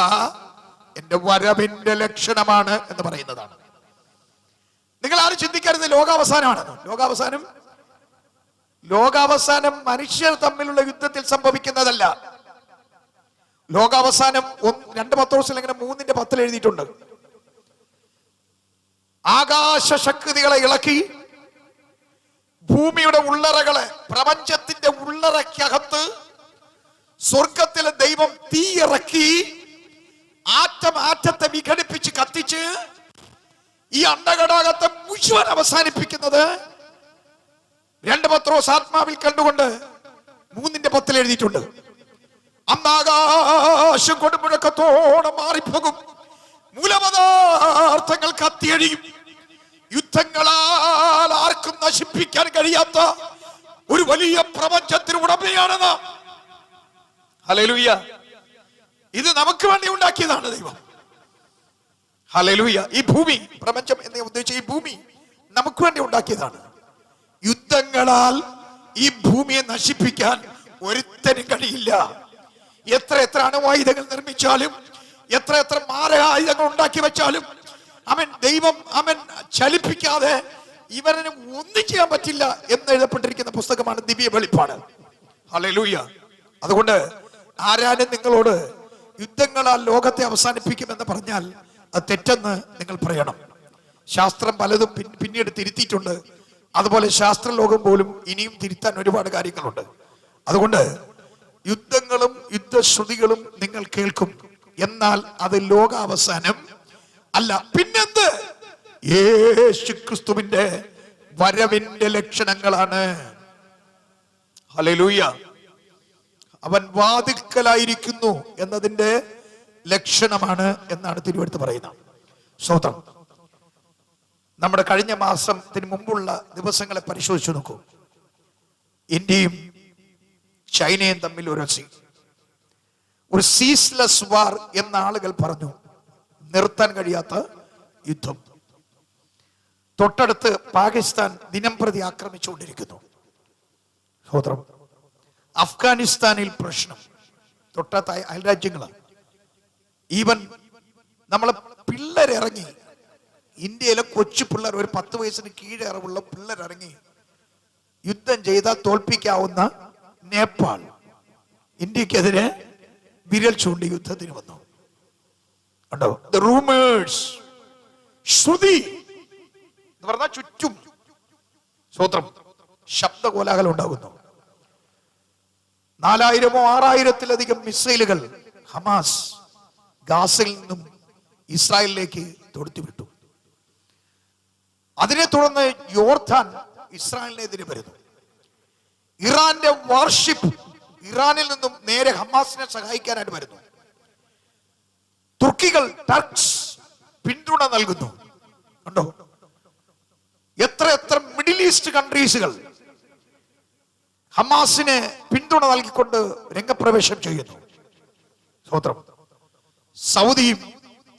എന്റെ വരവിന്റെ ലക്ഷണമാണ് എന്ന് പറയുന്നതാണ്. നിങ്ങൾ ആരും ചിന്തിക്കരുത് ലോകാവസാനമാണെന്ന്. ലോകാവസാനം മനുഷ്യർ തമ്മിലുള്ള യുദ്ധത്തിൽ സംഭവിക്കുന്നതല്ല. ലോകാവസാനം 2 പത്രോസിൽ 3:10 എഴുതിയിട്ടുണ്ട്. ആകാശ ശക്തികളെ ഇളക്കി ഭൂമിയുടെ ഉള്ളറകളെ, പ്രപഞ്ചത്തിന്റെ ഉള്ളറയ്ക്കകത്ത് സ്വർഗത്തിലെ ദൈവം തീ ഇറക്കി ആറ്റത്തെ വിഘടിപ്പിച്ച് കത്തിച്ച് ഈ അണ്ടഘടാകത്തെ മുഴുവൻ അവസാനിപ്പിക്കുന്നത് 2 പത്രോസ് ആത്മാവിൽ കണ്ടുകൊണ്ട് 3:10 എഴുതിയിട്ടുണ്ട്. അന്നാകാശം കൊടുമുഴക്കത്തോടെ മാറിപ്പോകും, മൂലപദാർത്ഥങ്ങൾ കത്തിയഴിയും, യുദ്ധങ്ങളാൽ ആർക്കും നശിപ്പിക്കാൻ കഴിയാത്ത ഒരു വലിയ പ്രപഞ്ചത്തിന് ഉടമയാണ് നാം. ഹല്ലേലൂയ. ഇത് നമുക്ക് വേണ്ടി ഉണ്ടാക്കിയതാണ് ദൈവം. ഹല്ലേലൂയ. ഈ ഭൂമി, പ്രപഞ്ചം എന്ന് ഉദ്ദേശിച്ച ഈ ഭൂമി നമുക്ക് വേണ്ടി ഉണ്ടാക്കിയതാണ്. യുദ്ധങ്ങളാൽ ഈ ഭൂമിയെ നശിപ്പിക്കാൻ ഒരുത്തനും കഴിയില്ല. എത്ര അണുവായുധങ്ങൾ നിർമ്മിച്ചാലും, എത്ര മാരകായുധങ്ങൾ ഉണ്ടാക്കി വെച്ചാലും ദൈവം ചലിപ്പിക്കാതെ ഇവരന് ഒന്നും ചെയ്യാൻ പറ്റില്ല എന്ന് എഴുതപ്പെട്ടിരിക്കുന്ന പുസ്തകമാണ് ദിവ്യ വെളിപ്പാട്. ഹല്ലേലൂയ. അതുകൊണ്ട് ആരാനും നിങ്ങളോട് യുദ്ധങ്ങളാൽ ലോകത്തെ അവസാനിപ്പിക്കുമെന്ന് പറഞ്ഞാൽ അത് തെറ്റെന്ന് നിങ്ങൾ പറയണം. ശാസ്ത്രം പലതും പിന്നീട് തിരുത്തിയിട്ടുണ്ട്. അതുപോലെ ശാസ്ത്രലോകം പോലും ഇനിയും തിരുത്താൻ ഒരുപാട് കാര്യങ്ങളുണ്ട്. അതുകൊണ്ട് യുദ്ധങ്ങളും യുദ്ധശ്രുതികളും നിങ്ങൾ കേൾക്കും, എന്നാൽ അത് ലോകാവസാനം അല്ല. പിന്നെന്ത്? യേശു ക്രിസ്തുവിന്റെ വരവിന്റെ ലക്ഷണങ്ങളാണ്. ഹല്ലേലൂയ. അവൻ വാതിൽക്കലായിരിക്കുന്നു എന്നതിന്റെ ലക്ഷണമാണ് എന്നാണ് തിരുവെടുത്ത് പറയുന്നത്. സ്തോത്രം. നമ്മുടെ കഴിഞ്ഞ മാസത്തിന് മുമ്പുള്ള ദിവസങ്ങളെ പരിശോധിച്ചു നോക്കൂ. ഇന്ത്യയും ചൈനയും തമ്മിൽ ഒരു സീസ്ലെസ് വാർ എന്ന ആളുകൾ പറഞ്ഞു. നിർത്താൻ കഴിയാത്ത യുദ്ധം. തൊട്ടടുത്ത് പാകിസ്ഥാൻ ദിനം പ്രതി ആക്രമിച്ചുകൊണ്ടിരിക്കുന്നു. സഹോദരം, അഫ്ഗാനിസ്ഥാനിൽ പ്രശ്നം. തൊട്ടടുത്ത അയൽരാജ്യങ്ങളാണ്. ഈവൻ നമ്മളെ പിള്ളേരിറങ്ങി, ഇന്ത്യയിലെ കൊച്ചു പിള്ളേർ, ഒരു 10 വയസ്സിന് കീഴേറവുള്ള പിള്ളേരിറങ്ങി യുദ്ധം ചെയ്താൽ തോൽപ്പിക്കാവുന്ന നേപ്പാൾ ഇന്ത്യക്കെതിരെ വിരൽ ചൂണ്ടി യുദ്ധത്തിന് വന്നു. കണ്ടോ? The rumors, ശ്രുതി എന്ന് പറഞ്ഞാൽ ചുറ്റും സ്വത്രം ശബ്ദ കോലാഹലം ഉണ്ടാകുന്നു. 4000-ഓ 6000-ത്തിലധികം മിസൈലുകൾ ഹമാസ് ഗാസയിൽ നിന്നും ഇസ്രായേലിലേക്ക് തൊടുത്തുവിട്ടു. അതിനെ തുടർന്ന് യോർദാൻ ഇസ്രായേലിനെതിരെ വരുന്നു. ഇറാന്റെ വാർഷിപ്പ് ഇറാനിൽ നിന്നും നേരെ ഹമാസിനെ സഹായിക്കാനായിട്ട് വരുന്നു. ടർക്സ് പിന്തുണ നൽകുന്നു. കണ്ടോ? എത്ര മിഡിൽ ഈസ്റ്റ് കൺട്രീസുകൾ ഹമാസിനെ പിന്തുണ നൽകിക്കൊണ്ട് രംഗപ്രവേശം ചെയ്യുന്നു. സ്വതന്ത്രം. സൗദിയും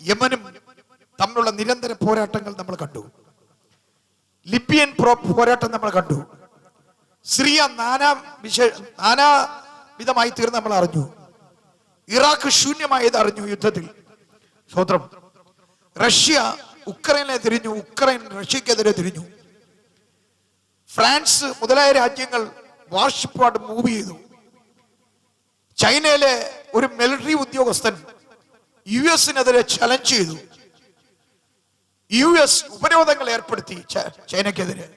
യമനും തമ്മിലുള്ള നിരന്തര പോരാട്ടങ്ങൾ നമ്മൾ കണ്ടു. ലിബിയൻ പോരാട്ടം നമ്മൾ കണ്ടു. സിറിയ നാനാവിധമായി തീർന്ന് നമ്മൾ അറിഞ്ഞു. ഇറാഖ് ശൂന്യമായത് അറിഞ്ഞു യുദ്ധത്തിൽ. സ്വതന്ത്രം. റഷ്യ ഉക്രൈനെ തിരിഞ്ഞു, ഉക്രൈൻ റഷ്യക്കെതിരെ തിരിഞ്ഞു. ഫ്രാൻസ് മുതലായ രാജ്യങ്ങൾ വാർഷിപ്പായിട്ട് മൂവ് ചെയ്തു. ചൈനയിലെ ഒരു മിലിറ്ററി ഉദ്യോഗസ്ഥൻ US-നെതിരെ ചലഞ്ച് ചെയ്തു. US ഉപരോധങ്ങൾ ഏർപ്പെടുത്തി ചൈനക്കെതിരെ.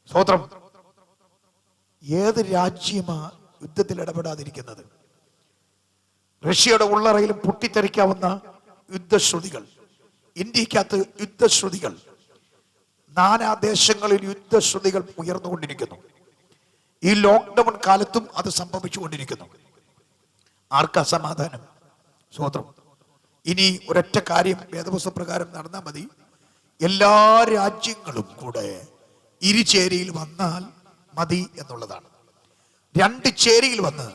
സ്വതന്ത്രം. ഏത് രാജ്യമാ യുദ്ധത്തിൽ ഇടപെടാതിരിക്കുന്നത്? റഷ്യയുടെ ഉള്ളറയിലും പൊട്ടിത്തെറിക്കാവുന്ന യുദ്ധശ്രുതികൾ, ഇന്ത്യക്കകത്ത് യുദ്ധശ്രുതികൾ, നാനാദേശങ്ങളിൽ യുദ്ധശ്രുതികൾ ഉയർന്നുകൊണ്ടിരിക്കുന്നു. ഈ ലോക്ക്ഡൗൺ കാലത്തും അത് സംഭവിച്ചുകൊണ്ടിരിക്കുന്നു. ആർക്കാ സമാധാനം? സ്വതന്ത്രം. ഇനി ഒരൊറ്റ കാര്യം വേദപുസ്തക പ്രകാരം നടന്നാൽ മതി. എല്ലാ രാജ്യങ്ങളും കൂടെ ഇരുചേരിയിൽ വന്നാൽ മതി എന്നുള്ളതാണ്. 2 ചേരിയിൽ വന്ന്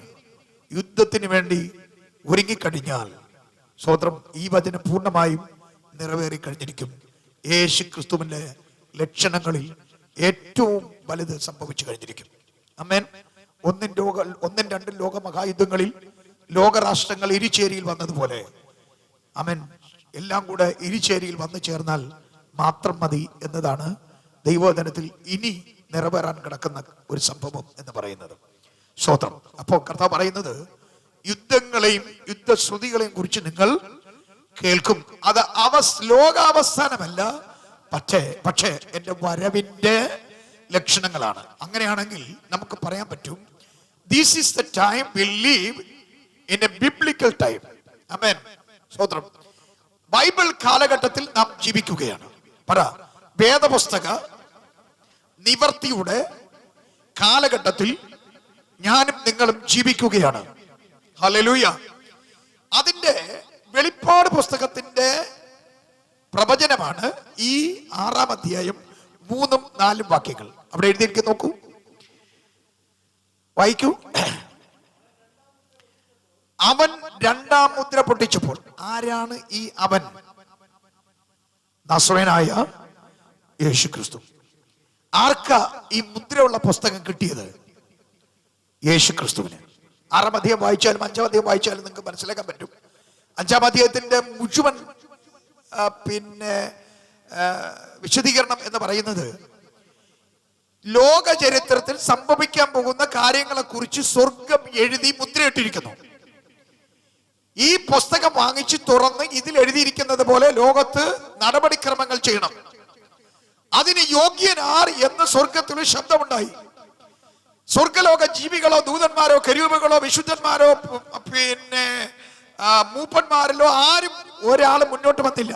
യുദ്ധത്തിന് വേണ്ടി ഒരുങ്ങിക്കഴിഞ്ഞാൽ സ്വതന്ത്രം ഈ വചനം പൂർണ്ണമായും നിറവേറി കഴിഞ്ഞിരിക്കും. യേശു ക്രിസ്തുവിന്റെ ലക്ഷണങ്ങളിൽ ഏറ്റവും വലുത് സംഭവിച്ചു കഴിഞ്ഞിരിക്കും. ആമേൻ. 1-2 ലോകമഹായുദ്ധങ്ങളിൽ ലോകരാഷ്ട്രങ്ങൾ ഇരുചേരിയിൽ വന്നതുപോലെ ആമേൻ എല്ലാം കൂടെ ഇരുചേരിയിൽ വന്നു ചേർന്നാൽ മാത്രം മതി എന്നതാണ് ദൈവവചനത്തിൽ ഇനി നിറവേറാൻ കിടക്കുന്ന ഒരു സംഭവം എന്ന് പറയുന്നത്. സ്തോത്രം. അപ്പോൾ കർത്താവ് പറയുന്നത് യുദ്ധങ്ങളെയും യുദ്ധശ്രുതികളെയും കുറിച്ച് നിങ്ങൾ കേൾക്കും. അത് ലോകാവസാനമല്ല, പക്ഷേ എൻ്റെ വരവിൻ്റെ ലക്ഷണങ്ങളാണ്. അങ്ങനെയാണെങ്കിൽ നമുക്ക് പറയാൻ പറ്റും, this is the time we leave in a biblical time. ആമേൻ. സ്തോത്രം. ബൈബിൾ കാലഘട്ടത്തിൽ നാം ജീവിക്കുകയാണ്. പറ, വേദപുസ്തക നിവർത്തിയുടെ കാലഘട്ടത്തിൽ ഞാനും നിങ്ങളും ജീവിക്കുകയാണ്. ഹല്ലേലൂയ. അതിന്റെ വെളിപ്പാട് പുസ്തകത്തിന്റെ പ്രവചനമാണ് ഈ 6-ാം അധ്യായം 3-4 വാക്യങ്ങൾ. അവിടെ എഴുതിയിരിക്കും, നോക്കൂ, വായിക്കൂ. അവൻ 2-ാം മുദ്ര പൊട്ടിച്ചപ്പോൾ, ആരാണ് ഈ അവൻ? നസ്രയനായ യേശു ക്രിസ്തു. ആർക്കാ ഈ മുദ്രയുള്ള പുസ്തകം കിട്ടിയത്? യേശു ക്രിസ്തുവിന്. 6-ാം അധ്യായം വായിച്ചാലും 5-ാം അധ്യായം വായിച്ചാലും നിങ്ങൾക്ക് മനസ്സിലാക്കാൻ പറ്റും. 5-ാം അധ്യായത്തിന്റെ മുഴുവൻ വിശദീകരണം എന്ന് പറയുന്നത് ലോക ചരിത്രത്തിൽ സംഭവിക്കാൻ പോകുന്ന കാര്യങ്ങളെ കുറിച്ച് സ്വർഗം എഴുതി മുദ്രയിട്ടിരിക്കുന്നു. ഈ പുസ്തകം വാങ്ങിച്ച് തുറന്ന് ഇതിൽ എഴുതിയിരിക്കുന്നത് പോലെ ലോകത്ത് നടപടിക്രമങ്ങൾ ചെയ്യണം. അതിന് യോഗ്യനാർ എന്ന് സ്വർഗത്തിലൊരു ശബ്ദമുണ്ടായി. സ്വർഗലോക ജീവികളോ ദൂതന്മാരോ കെരൂബുകളോ വിശുദ്ധന്മാരോ മൂപ്പന്മാരിലോ ആരും ഒരാൾ മുന്നോട്ട് വന്നില്ല.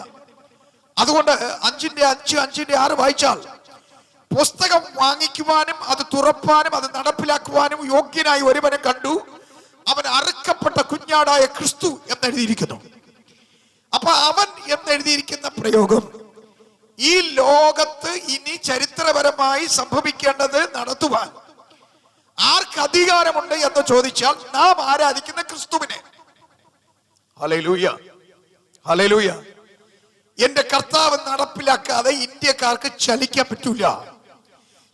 അതുകൊണ്ട് 5:5-5:6 വായിച്ചാൽ, പുസ്തകം വാങ്ങിക്കുവാനും അത് തുറപ്പാനും അത് നടപ്പിലാക്കുവാനും യോഗ്യനായി ഒരുവനെ കണ്ടു. അവൻ അറുക്കപ്പെട്ട കുഞ്ഞാടായ ക്രിസ്തു എന്നെഴുതിയിരിക്കുന്നു. അപ്പൊ അവൻ എന്നെഴുതിയിരിക്കുന്ന പ്രയോഗം ഈ ലോകത്ത് ഇനി ചരിത്രപരമായി സംഭവിക്കേണ്ടത് നടത്തുവാൻ ആർക്ക് അധികാരമുണ്ട് എന്ന് ചോദിച്ചാൽ നാം ആരാധിക്കുന്ന ക്രിസ്തുവിനെ. Hallelujah, hallelujah. എന്റെ കർത്താവ് നടപ്പിലാക്കാതെ ഇന്ത്യക്കാർക്ക് ചലിക്കാൻ പറ്റൂല,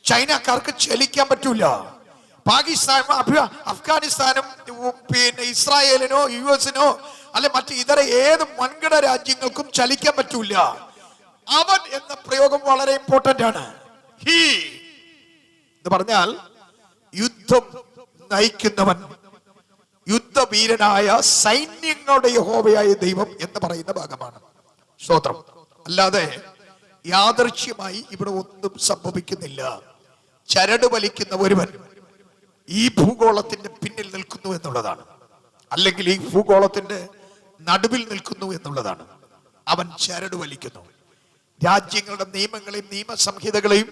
ചൈനക്കാർക്ക് ചലിക്കാൻ പറ്റൂല, പാകിസ്ഥാനും അഫ്ഗാനിസ്ഥാനും ഇസ്രായേലിനോ US-നോ അല്ലെ മറ്റ് ഇതര ഏത് വൻകിട രാജ്യങ്ങൾക്കും ചലിക്കാൻ പറ്റൂല. അവൻ എന്ന പ്രയോഗം വളരെ ഇമ്പോർട്ടന്റ് ആണ്. ഹീ എന്ന് പറഞ്ഞാൽ യുദ്ധം നയിക്കുന്നവൻ, യുദ്ധവീരനായ സൈന്യങ്ങളുടെ യഹോവയായ ദൈവം എന്ന് പറയുന്ന ഭാഗമാണ്. സ്തോത്രം. അല്ലാതെ യാദൃശ്യമായി ഇവിടെ ഒന്നും സംഭവിക്കുന്നില്ല. ചരട് വലിക്കുന്ന ഒരുവൻ ഈ ഭൂഗോളത്തിന്റെ പിന്നിൽ നിൽക്കുന്നു എന്നുള്ളതാണ്, അല്ലെങ്കിൽ ഈ ഭൂഗോളത്തിന്റെ നടുവിൽ നിൽക്കുന്നു എന്നുള്ളതാണ്. അവൻ ചരട് വലിക്കുന്നു. രാജ്യങ്ങളുടെ നിയമങ്ങളെയും നിയമസംഹിതകളെയും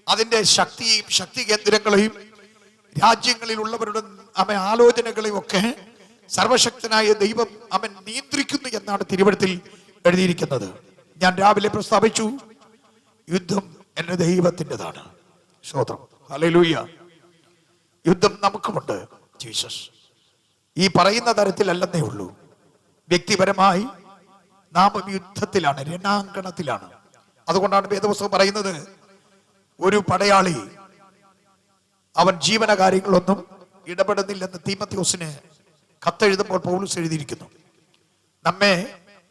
അതിന്റെ ശക്തിയെയും ശക്തി കേന്ദ്രങ്ങളെയും രാജ്യങ്ങളിലുള്ളവരുടെ അവൻ ആലോചനകളെയും ഒക്കെ സർവശക്തനായ ദൈവം അവൻ നിയന്ത്രിക്കുന്നു എന്നാണ് തിരുവചനത്തിൽ എഴുതിയിരിക്കുന്നത്. ഞാൻ രാവിലെ പ്രസ്താവിച്ചു, യുദ്ധം എന്റെ ദൈവത്തിൻ്റെതാണ്. സ്തോത്രം. ഹല്ലേലൂയ. യുദ്ധം നമുക്കുമുണ്ട്. ജീസസ് ഈ പറയുന്ന തരത്തിലല്ലെന്നേ ഉള്ളൂ. വ്യക്തിപരമായി നാം യുദ്ധത്തിലാണ്, രണാങ്കണത്തിലാണ്. അതുകൊണ്ടാണ് വേദപുസ്തകം പറയുന്നത്, ഒരു പടയാളി അവൻ ജീവന കാര്യങ്ങളൊന്നും ഇടപെടുന്നില്ലെന്ന് തീമോഥെയോസിന് കത്തെഴുതുമ്പോൾ പൗലോസ് എഴുതിയിരിക്കുന്നു. നമ്മെ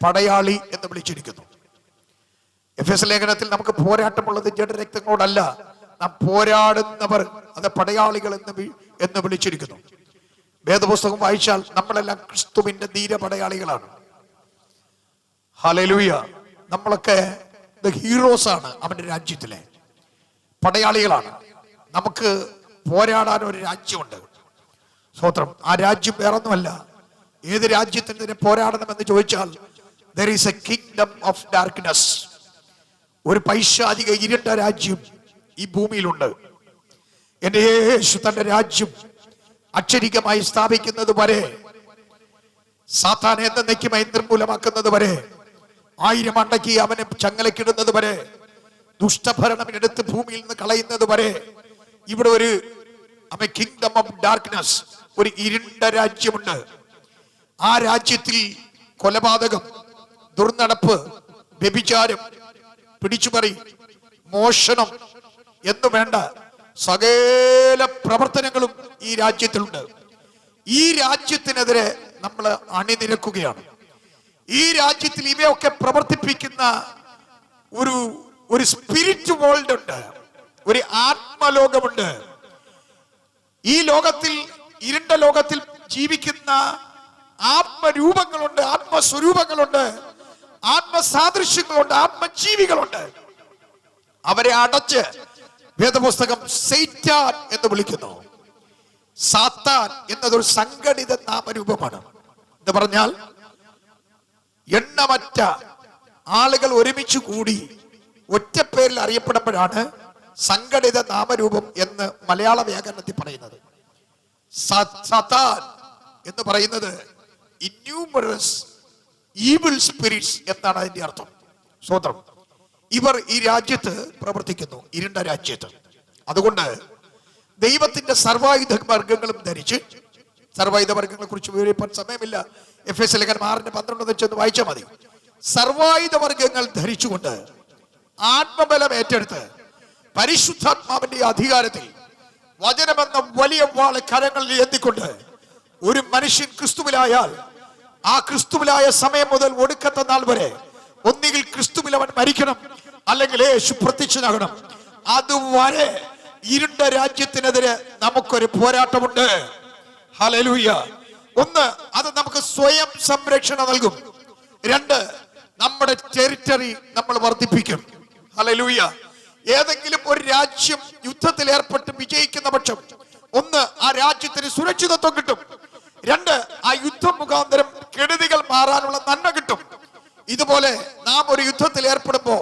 പടയാളി എന്ന് വിളിച്ചിരിക്കുന്നു. എഫെസ്യ ലേഖനത്തിൽ നമുക്ക് പോരാട്ടമുള്ളത് ജഡരക്തങ്ങളോടല്ല, നാം പോരാടുന്നവർ, അത് പടയാളികൾ എന്ന് വിളിച്ചിരിക്കുന്നു. വേദപുസ്തകം വായിച്ചാൽ നമ്മളെല്ലാം ക്രിസ്തുവിന്റെ ധീരപടയാളികളാണ്. ഹല്ലേലൂയ. നമ്മളൊക്കെ ഹീറോസ് ആണ്, അവന്റെ രാജ്യത്തിലെ പടയാളികളാണ്. നമുക്ക് പോരാടാൻ ഒരു രാജ്യമുണ്ട്. സ്തോത്രം. ആ രാജ്യം വേറൊന്നുമല്ല. ഏത് രാജ്യത്തിന് പോരാടണമെന്ന് ചോദിച്ചാൽ, there is a kingdom of darkness, ഒരു പൈശാചിക ഇരുണ്ട രാജ്യം ഈ ഭൂമിയിലുണ്ട്. എന്റെ യേശു തന്റെ രാജ്യം അക്ഷരികമായി സ്ഥാപിക്കുന്നത് വരെ, സാത്താനെ എന്നേക്കുമായി നിർമൂലമാക്കുന്നത് വരെ, 1000 അണ്ടക്കി അവനെ ചങ്ങലക്കിടുന്നത് വരെ, ദുഷ്ടഭരണം എടുത്ത് ഭൂമിയിൽ നിന്ന് കളയുന്നത് വരെ ഇവിടെ ഒരു കിങ്ഡം ഓഫ് ഡാർക്ക്നെസ്, ഒരു ഇരുണ്ട രാജ്യമുണ്ട്. ആ രാജ്യത്തിൽ കൊലപാതകം, ദുർനടപ്പ്, വ്യഭിചാരം, പിടിച്ചുപറി, മോഷണം എന്നു വേണ്ട സകല പ്രവർത്തനങ്ങളും ഈ രാജ്യത്തിലുണ്ട്. ഈ രാജ്യത്തിനെതിരെ നമ്മൾ അണിനിരക്കുകയാണ്. ഈ രാജ്യത്തിൽ ഇവയൊക്കെ പ്രവർത്തിപ്പിക്കുന്ന ഒരു സ്പിരിറ്റ് വേൾഡ് ഉണ്ട്, ഒരു ആത്മലോകമുണ്ട്. ഈ ലോകത്തിൽ, ഇരുണ്ട ലോകത്തിൽ ജീവിക്കുന്ന ആത്മരൂപങ്ങളുണ്ട്, ആത്മസ്വരൂപങ്ങളുണ്ട്, ആത്മസാദൃശ്യങ്ങളുണ്ട്, ആത്മജീവികളുണ്ട്. അവരെ അടച്ച് വേദപുസ്തകം സൈറ്റാൻ എന്ന് വിളിക്കുന്നു. സാത്താൻ എന്നതൊരു സംഘടിത നാമരൂപമാണ്. എന്ന് പറഞ്ഞാൽ എണ്ണമറ്റ ആളുകൾ ഒരുമിച്ച് കൂടി ഒറ്റ പേരിൽ അറിയപ്പെടുമ്പോഴാണ് സംഘടിത നാമരൂപം എന്ന് മലയാള വ്യാകരണത്തിൽ പറയുന്നത്. സാത്താൻ എന്ന് പറയുന്നത് ഇന്യൂമറസ് ഈവിൾ സ്പിരിറ്റ്സ് എന്നാണ് അതിന്റെ അർത്ഥം. സ്വതന്ത്രം. ഇവർ ഈ രാജ്യത്ത് പ്രവർത്തിക്കുന്നു, ഇരുണ്ട രാജ്യത്ത്. അതുകൊണ്ട് ദൈവത്തിന്റെ സർവായുധ വർഗങ്ങളും ധരിച്ച്, സർവായുധ വർഗങ്ങളെ കുറിച്ച് വിവരിപ്പാൻ സമയമില്ല, എഫെസ്യ ലേഖനം 6:12 ചെന്ന് വായിച്ചാൽ മതി. സർവായുധ വർഗങ്ങൾ ധരിച്ചുകൊണ്ട് ആത്മബലം ഏറ്റെടുത്ത് പരിശുദ്ധാത്മാവിന്റെ അധികാരത്തിൽ വചനമെന്ന വലിയ വാള് കരങ്ങളിൽ ഏന്തിക്കൊണ്ട് ഒരു മനുഷ്യൻ ക്രിസ്തുവിലായാൽ ആ ക്രിസ്തുവിലായ സമയം മുതൽ ഒടുക്കത്തെ നാൾ വരെ ഒന്നുകിൽ ക്രിസ്തുവിൽ അവൻ മരിക്കണം, അല്ലെങ്കിൽ യേശു പ്രത്യക്ഷനാകണം. അതുവരെ ഇരുണ്ട രാജ്യത്തിനെതിരെ നമുക്കൊരു പോരാട്ടമുണ്ട്. ഹല്ലേലൂയ. ഒന്ന്, അത് നമുക്ക് സ്വയം സംരക്ഷണം നൽകും. രണ്ട്, നമ്മുടെ ടെറിറ്ററി നമ്മൾ വർദ്ധിപ്പിക്കും. ഹല്ലേലൂയ. ഏതെങ്കിലും ഒരു രാജ്യം യുദ്ധത്തിൽ ഏർപ്പെട്ട് വിജയിക്കുന്ന പക്ഷം, ഒന്ന്, ആ രാജ്യത്തിന് സുരക്ഷിതത്വം കിട്ടും. രണ്ട്, ആ യുദ്ധം മുഖാന്തരം കെടുതികൾ മാറാനുള്ള നന്മ കിട്ടും. ഇതുപോലെ നാം ഒരു യുദ്ധത്തിൽ ഏർപ്പെടുമ്പോ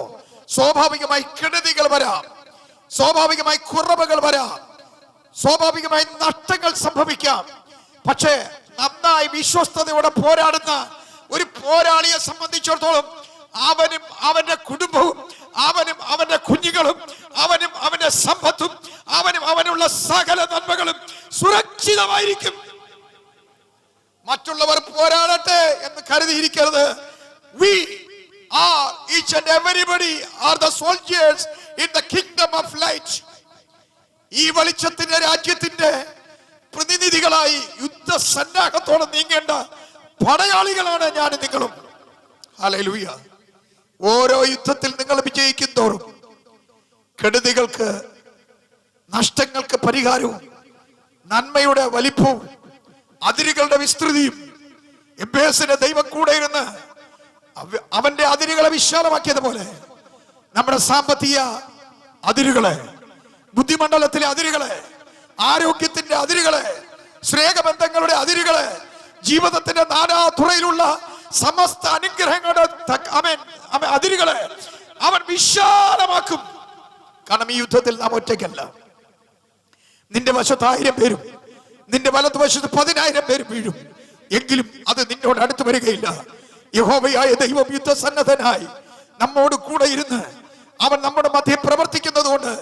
സ്വാഭാവികമായി കെടുതികൾ വരാം, സ്വാഭാവികമായി കുറവുകൾ വരാം, സ്വാഭാവികമായി നഷ്ടങ്ങൾ സംഭവിക്കാം. പക്ഷേ നന്നായി വിശ്വസ്തയോടെ പോരാടുന്ന ഒരു പോരാളിയെ സംബന്ധിച്ചിടത്തോളം അവനും അവന്റെ കുടുംബവും അവനും അവന്റെ കുഞ്ഞുങ്ങളും അവനും അവന്റെ സമ്പത്തും അവനും അവനുള്ള സകല നന്മകളും സുരക്ഷിതമായിരിക്കും. മറ്റുള്ളവർ പോരാടട്ടെ എന്ന് കരുതിയിരിക്കരുത്. We are, each and everybody are the soldiers in the kingdom of light. ഈ വെളിച്ചത്തിന്റെ രാജ്യത്തിന്റെ പ്രതിനിധികളായി യുദ്ധസന്നാഹത്തോടെ നീങ്ങേണ്ട പടയാളികളാണ് ഞാൻ നിങ്ങളും. ഹല്ലേലൂയ. ഓരോ യുദ്ധത്തിൽ നിങ്ങൾ വിജയിക്കും തോറും കെടുതികൾക്ക്, നഷ്ടങ്ങൾക്ക് പരിഹാരവും നന്മയുടെ വലിപ്പവും അതിരുകളുടെ വിസ്തൃതിയും, എബേസിന്റെ ദൈവം കൂടെ ഇരുന്ന് അവന്റെ അതിരുകളെ വിശാലമാക്കിയതുപോലെ നമ്മുടെ സാമ്പത്തിക അതിരുകളെ, ബുദ്ധിമണ്ഡലത്തിലെ അതിരുകളെ, ആരോഗ്യത്തിന്റെ അതിരുകളെ, സ്നേഹബന്ധങ്ങളുടെ അതിരുകളെ, ജീവിതത്തിന്റെ നാനാതുറയിലുള്ള സമസ്ത അനുഗ്രഹങ്ങളുടെ അതിരുകളെ അവൻ വിശാലമാക്കും. കാരണം ഈ യുദ്ധത്തിൽ നാം ഒറ്റയ്ക്കല്ല. നിന്റെ വശത്ത് 1000 പേരും നിന്റെ വലതുവശത്ത് 10,000 പേരും വീഴും, എങ്കിലും അത് നിന്നോട് അടുത്ത് വരികയില്ല. യഹോവയായ ദൈവം യുദ്ധസന്നദ്ധനായി നമ്മോട് കൂടെ ഇരുന്ന് അവൻ നമ്മുടെ മധ്യേ പ്രവർത്തിക്കുന്നത് കൊണ്ട്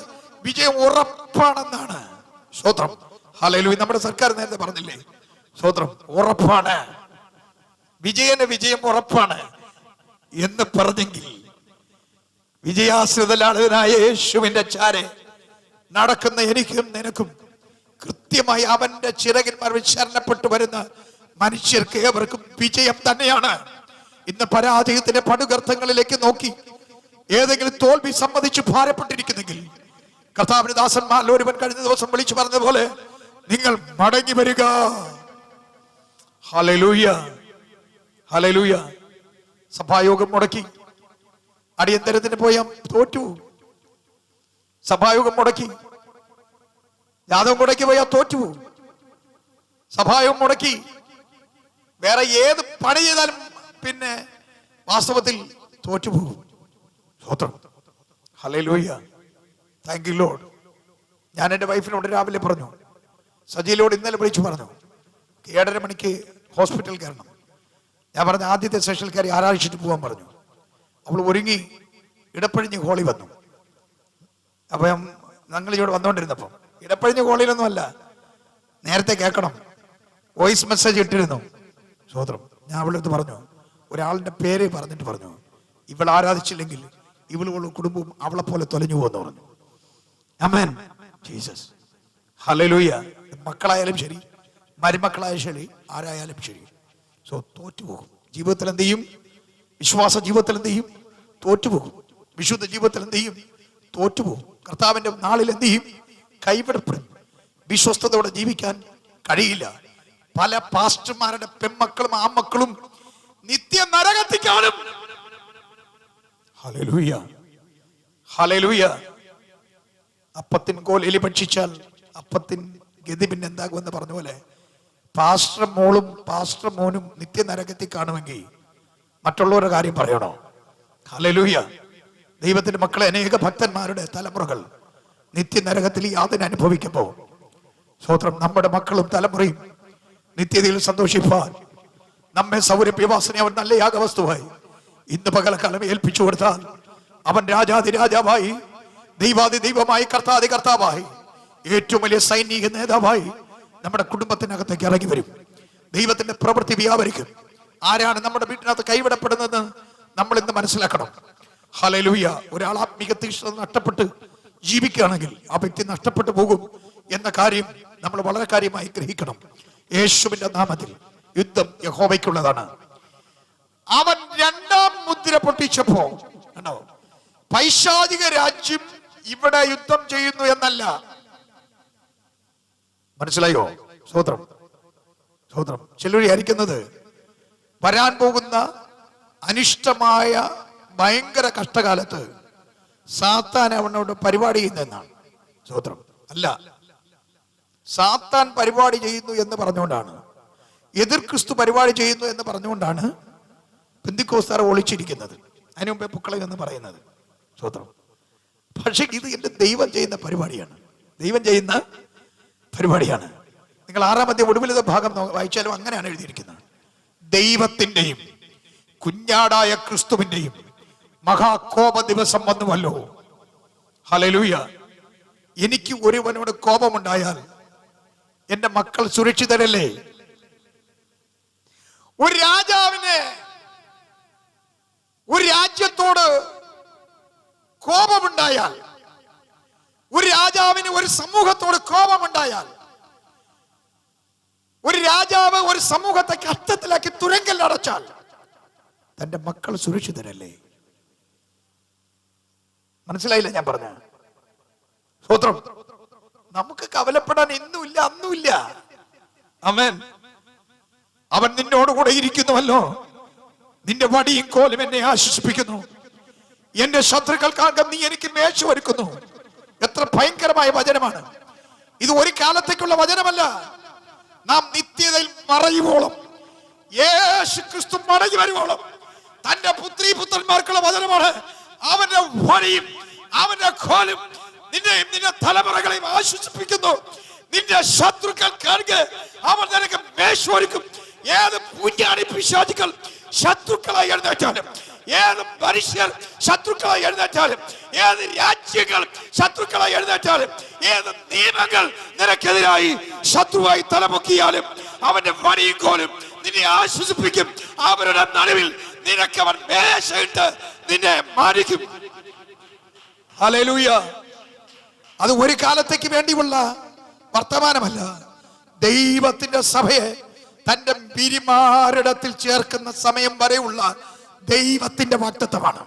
വിജയം ഉറപ്പാണെന്നാണ്. സ്തോത്രം. ഹല്ലേലൂയ. നമ്മുടെ സർക്കാർ നേരത്തെ പറഞ്ഞില്ലേ, സ്തോത്രം, ഉറപ്പാണ്, വിജയം ഉറപ്പാണ് എന്ന് പറഞ്ഞെങ്കിൽ വിജയാശ്രിതനായ യേശുവിന്റെ ചാരെ നടക്കുന്ന എനിക്കും നിനക്കും കൃത്യമായി അവന്റെ ചിറകിന്മാർ ശരണപ്പെട്ടു വരുന്ന മനുഷ്യർക്ക് ഏവർക്കും വിജയം തന്നെയാണ്. ഇന്ന് പരാജയത്തിന്റെ പടുഗർത്തങ്ങളിലേക്ക് നോക്കി ഏതെങ്കിലും തോൽവി സംബന്ധിച്ച് ഭാരപ്പെട്ടിരിക്കുന്നെങ്കിൽ കർത്താവിന്റെ ദാസന്മാരിൽ ഒരുവൻ കഴിഞ്ഞ ദിവസം വിളിച്ചു പറഞ്ഞതുപോലെ നിങ്ങൾ മടങ്ങി വരിക. Hallelujah, hallelujah. സഭായോഗം മുടക്കി അടിയന്തരത്തിന് പോയാൽ തോറ്റു. സഭായോഗം മുടക്കി, യാദവ് മുടക്കി പോയാൽ തോറ്റു. സഭായോഗം മുടക്കി വേറെ ഏത് പണി ചെയ്താലും പിന്നെ വാസ്തവത്തിൽ തോറ്റുപോകും. സ്തോത്രം. ഹല്ലേലൂയ. Thank you Lord. ഞാൻ എൻ്റെ വൈഫിനോട് രാവിലെ പറഞ്ഞു, സജിയിലോട് ഇന്നലെ വിളിച്ചു പറഞ്ഞു 7:30 മണിക്ക് ഹോസ്പിറ്റലിൽ കയറണം. ഞാൻ പറഞ്ഞ ആദ്യത്തെ സെഷനിൽ കയറി ആരാഴ്ചയിട്ട് പോകാൻ പറഞ്ഞു. അവൾ ഒരുങ്ങി ഇടപ്പഴിഞ്ഞ് ഹോളി വന്നു. അപ്പം ഞങ്ങൾ ഇവിടെ വന്നുകൊണ്ടിരുന്നപ്പം ഇടപ്പഴിഞ്ഞ് ഹോളിയിലൊന്നും അല്ല, നേരത്തെ കേൾക്കണം, വോയിസ് മെസ്സേജ് ഇട്ടിരുന്നു. സ്തോത്രം. ഞാൻ അവളുടെ അടുത്ത് പറഞ്ഞു, ഒരാളുടെ പേര് പറഞ്ഞിട്ട് പറഞ്ഞു, ഇവൾ ആരാധിച്ചില്ലെങ്കിൽ ഇവളുള്ള കുടുംബവും അവളെ പോലെ തൊലഞ്ഞു പോകുമെന്ന് പറഞ്ഞു. ആമേൻ. ജീസസ്. ഹല്ലേലൂയ. മക്കളായാലും ശരി, മരുമക്കളായാലും ശരി, ആരായാലും ശരി, സോ തോറ്റുപോകും. ജീവിതത്തിൽ എന്ത് ചെയ്യും? വിശ്വാസ ജീവിതത്തിൽ എന്ത് ചെയ്യും? തോറ്റുപോകും. വിശുദ്ധ ജീവിതത്തിൽ എന്ത് ചെയ്യും? തോറ്റുപോകും. കർത്താവിന്റെ നാളിൽ എന്ത് ചെയ്യും? കൈവിടപ്പെടും. വിശ്വസ്തയോടെ ജീവിക്കാൻ കഴിയില്ല. പല പാസ്റ്റർമാരുടെ പെൺമക്കളും ആമക്കളും നിത്യ നരകത്തിൽ കാണും. Hallelujah, hallelujah. അപ്പത്തിൻ കോൽ എലി ഭക്ഷിച്ചാൽ അപ്പത്തിൻ ഗതി പിന്നെ എന്താകുമെന്ന് പറഞ്ഞ പോലെ പാസ്റ്റർ മോളും പാസ്റ്റർ മോനും നിത്യനരകത്തിൽ കാണുമെങ്കിൽ മറ്റുള്ളവരുടെ കാര്യം പറയണോ? ഹല്ലേലൂയ. ദൈവത്തിന്റെ മക്കളെ, അനേക ഭക്തന്മാരുടെ തലമുറകൾ നിത്യനരകത്തിൽ യാതന അനുഭവിക്കുമ്പോൾ സ്വോത്രം, നമ്മുടെ മക്കളും തലമുറയും നിത്യതയിൽ സന്തോഷിപ്പാൻ നമ്മെ സൗരഭ്യവാസന അവൻ നല്ല യാഗവസ്തുവായി ഇന്ന് പകലക്കാലം ഏൽപ്പിച്ചു കൊടുത്താൽ അവൻ രാജാതിരാജാവായി, ദൈവാതി ദൈവമായി, കർത്താതി കർത്താവായി, ഏറ്റവും വലിയ സൈനിക നേതാവായി നമ്മുടെ കുടുംബത്തിനകത്തേക്ക് ഇറങ്ങി വരും. ദൈവത്തിന്റെ പ്രവൃത്തി വ്യാപരിക്കും. ആരാണ് നമ്മുടെ വീട്ടിനകത്ത് കൈവിടപ്പെടുന്നതെന്ന് നമ്മൾ ഇന്ന് മനസ്സിലാക്കണം. ഹല്ലേലൂയ. ഒരാൾ ആത്മീക തീക്ഷ്ണത നഷ്ടപ്പെട്ട് ജീവിക്കുകയാണെങ്കിൽ ആ വ്യക്തി നഷ്ടപ്പെട്ടു പോകും എന്ന കാര്യം നമ്മൾ വളരെ കാര്യമായി ഗ്രഹിക്കണം. യേശുവിന്റെ നാമത്തിൽ യുദ്ധം യഹോവയ്ക്കുള്ളതാണ്. അവൻ രണ്ടാം മുദ്ര പൊട്ടിച്ചപ്പോ കണ്ടോ, പൈശാചിക രാജ്യം ഇവിടെ യുദ്ധം ചെയ്യുന്നു എന്നല്ല. മനസ്സിലായോ? സ്തോത്രം, സ്തോത്രം. ചിലർ വിചാരിക്കുന്നത് വരാൻ പോകുന്ന അനിഷ്ടമായ ഭയങ്കര കഷ്ടകാലത്ത് സാത്താൻ അവനോട് പരിപാടി ചെയ്യുന്നതെന്നാണ്. സ്തോത്രം. അല്ല, സാത്താൻ പരിപാടി ചെയ്യുന്നു എന്ന് പറഞ്ഞുകൊണ്ടാണ്, എതിർ ക്രിസ്തു പരിപാടി ചെയ്യുന്നു എന്ന് പറഞ്ഞുകൊണ്ടാണ് പെന്തിക്കോസ്താർ ഒളിച്ചിരിക്കുന്നത്, അതിനു മുമ്പേ പുക്കളയും എന്ന് പറയുന്നത്. സ്തോത്രം. പക്ഷെ ഇത് എന്റെ ദൈവം ചെയ്യുന്ന പരിപാടിയാണ്, ദൈവം ചെയ്യുന്ന പരിപാടിയാണ്. നിങ്ങൾ 6-ാം അധ്യായം ഒടുവിലത്തെ ഭാഗം വായിച്ചാലും അങ്ങനെയാണ് എഴുതിയിരിക്കുന്നത്. ദൈവത്തിന്റെയും കുഞ്ഞാടായ ക്രിസ്തുവിന്റെയും മഹാകോപ ദിവസം വന്നുവല്ലോ. ഹല്ലേലൂയ. എനിക്ക് ഒരുവനോട് കോപമുണ്ടായാൽ എന്റെ മക്കൾ സുരക്ഷിതരല്ലേ? ഒരു രാജാവിന് ഒരു രാജ്യത്തോട് കോപമുണ്ടായാൽ, ഒരു രാജാവിന് ഒരു സമൂഹത്തോട് കോപമുണ്ടായാൽ, ഒരു രാജാവ് ഒരു സമൂഹത്തെ കഷ്ടത്തിലാക്കി തുരങ്കൽ അടച്ചാൽ തന്റെ മക്കൾ സുരക്ഷിതരല്ലേ? മനസ്സിലായില്ല ഞാൻ പറഞ്ഞ? സ്തോത്രം. നമുക്ക് കവലപ്പെടാൻ ഇന്നുമില്ല അന്നുമില്ല. ആമേൻ. അവൻ നിന്നോടുകൂടെ ഇരിക്കുന്നുവല്ലോ, നിന്റെ വടിയും കോലും എന്നെ ആശ്വസിപ്പിക്കുന്നു, എന്റെ ശത്രുക്കൾക്കാകെ നീ എനിക്ക് മേശ ഒരുക്കുന്നു. എത്ര ഭയങ്കരമായ വചനമാണ് ഇത്! ഒരു കാലത്തേക്കുള്ള വചനമല്ല, നാം നിത്യതയിൽ മറയുവോളം, യേശു ക്രിസ്തു മടങ്ങി വരുവോളം തന്റെ പുത്രീ പുത്രന്മാർക്കുള്ള വചനമാണ്. അവന്റെ വടിയും അവന്റെ കോലും നിന്നെയും നിന്റെ തലമുറകളെയും ആശ്വസിപ്പിക്കുന്നു. നിന്റെ ശത്രുക്കൾക്കാർക്ക് അവൻ നിനക്ക് മേശ ഒരുക്കും. ഏത് പൂഞ്ഞാണി പിശാചുക്കൾ ശത്രുക്കളായി എഴുന്നേറ്റാലും, ഏത് മനുഷ്യർ ശത്രുക്കളായി എഴുന്നേറ്റാലും, ഏത് രാജ്യങ്ങൾ ശത്രുക്കളായി എഴുന്നേറ്റാലും, ഏത് നിയമങ്ങൾ നിനക്കെതിരായി ശത്രുവായി തലമുക്കിയാലും അവന്റെ വടിയും കോലും നിന്നെ ആശ്വസിപ്പിക്കും. അവരുടെ നടുവിൽ നിനക്ക് അവൻ മേശയിട്ട് നിന്നെ മാനിക്കും. ഹല്ലേലൂയ. അത് ഒരു കാലത്തേക്ക് വേണ്ടിയുള്ള വർത്തമാനമല്ല, ദൈവത്തിന്റെ സഭയെ തന്റെ പിരിമാറിടത്തിൽ ചേർക്കുന്ന സമയം വരെയുള്ള ദൈവത്തിന്റെ വാഗ്ദത്തമാണ്.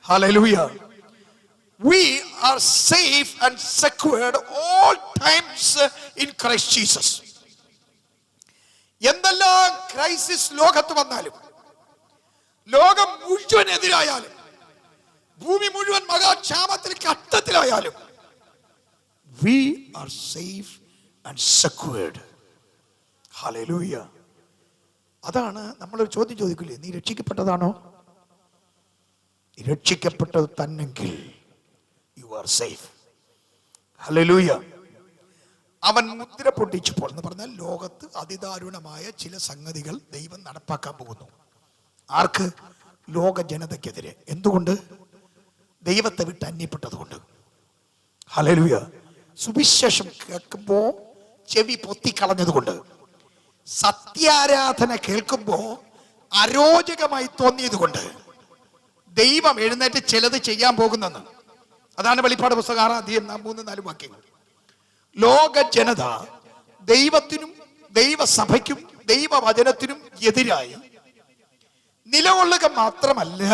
Hallelujah. We are safe and secured all times in Christ Jesus. എന്തെല്ലാം ക്രൈസിസ് ലോകത്ത് വന്നാലും, ലോകം മുഴുവൻ എതിരായാലും, ഭൂമി മുഴുവൻ മഹാക്ഷാമത്തിൽ കഷ്ടത്തിലായാലും, we are safe and secured. Hallelujah. അതാണ് നമ്മളൊരു ചോദ്യം ചോദിക്കില്ലേ, നീ രക്ഷിക്കപ്പെട്ടതാണോ? രക്ഷിക്കപ്പെട്ടത് തന്നെങ്കിൽ യു ആർ സേഫ്. ഹല്ലേലൂയ. അവൻ മുദ്ര പൊട്ടിച്ചപ്പോൾ എന്ന് പറഞ്ഞാൽ ലോകത്ത് അതിദാരുണമായ ചില സംഗതികൾ ദൈവം നടപ്പാക്കാൻ പോകുന്നു. ആർക്ക്? ലോക ജനതയ്ക്കെതിരെ. എന്തുകൊണ്ട്? ദൈവത്തെ വിട്ട് അന്യപ്പെട്ടത് കൊണ്ട്. ഹല്ലേലൂയ. സുവിശേഷം കേൾക്കുമ്പോ ചെവി പൊത്തിക്കളഞ്ഞത് കൊണ്ട്, സത്യാരാധന കേൾക്കുമ്പോ അരോചകമായി തോന്നിയത് കൊണ്ട് ദൈവം എഴുന്നേറ്റ് ചിലത് ചെയ്യാൻ പോകുന്നെന്ന്. അതാണ് വെളിപ്പാട് പുസ്തകം 6-ാം അധ്യായം 3-4 വാക്യങ്ങൾ. ലോക ജനത ദൈവത്തിനും ദൈവസഭയ്ക്കും ദൈവവചനത്തിനും എതിരായി നിലകൊള്ളുക മാത്രമല്ല,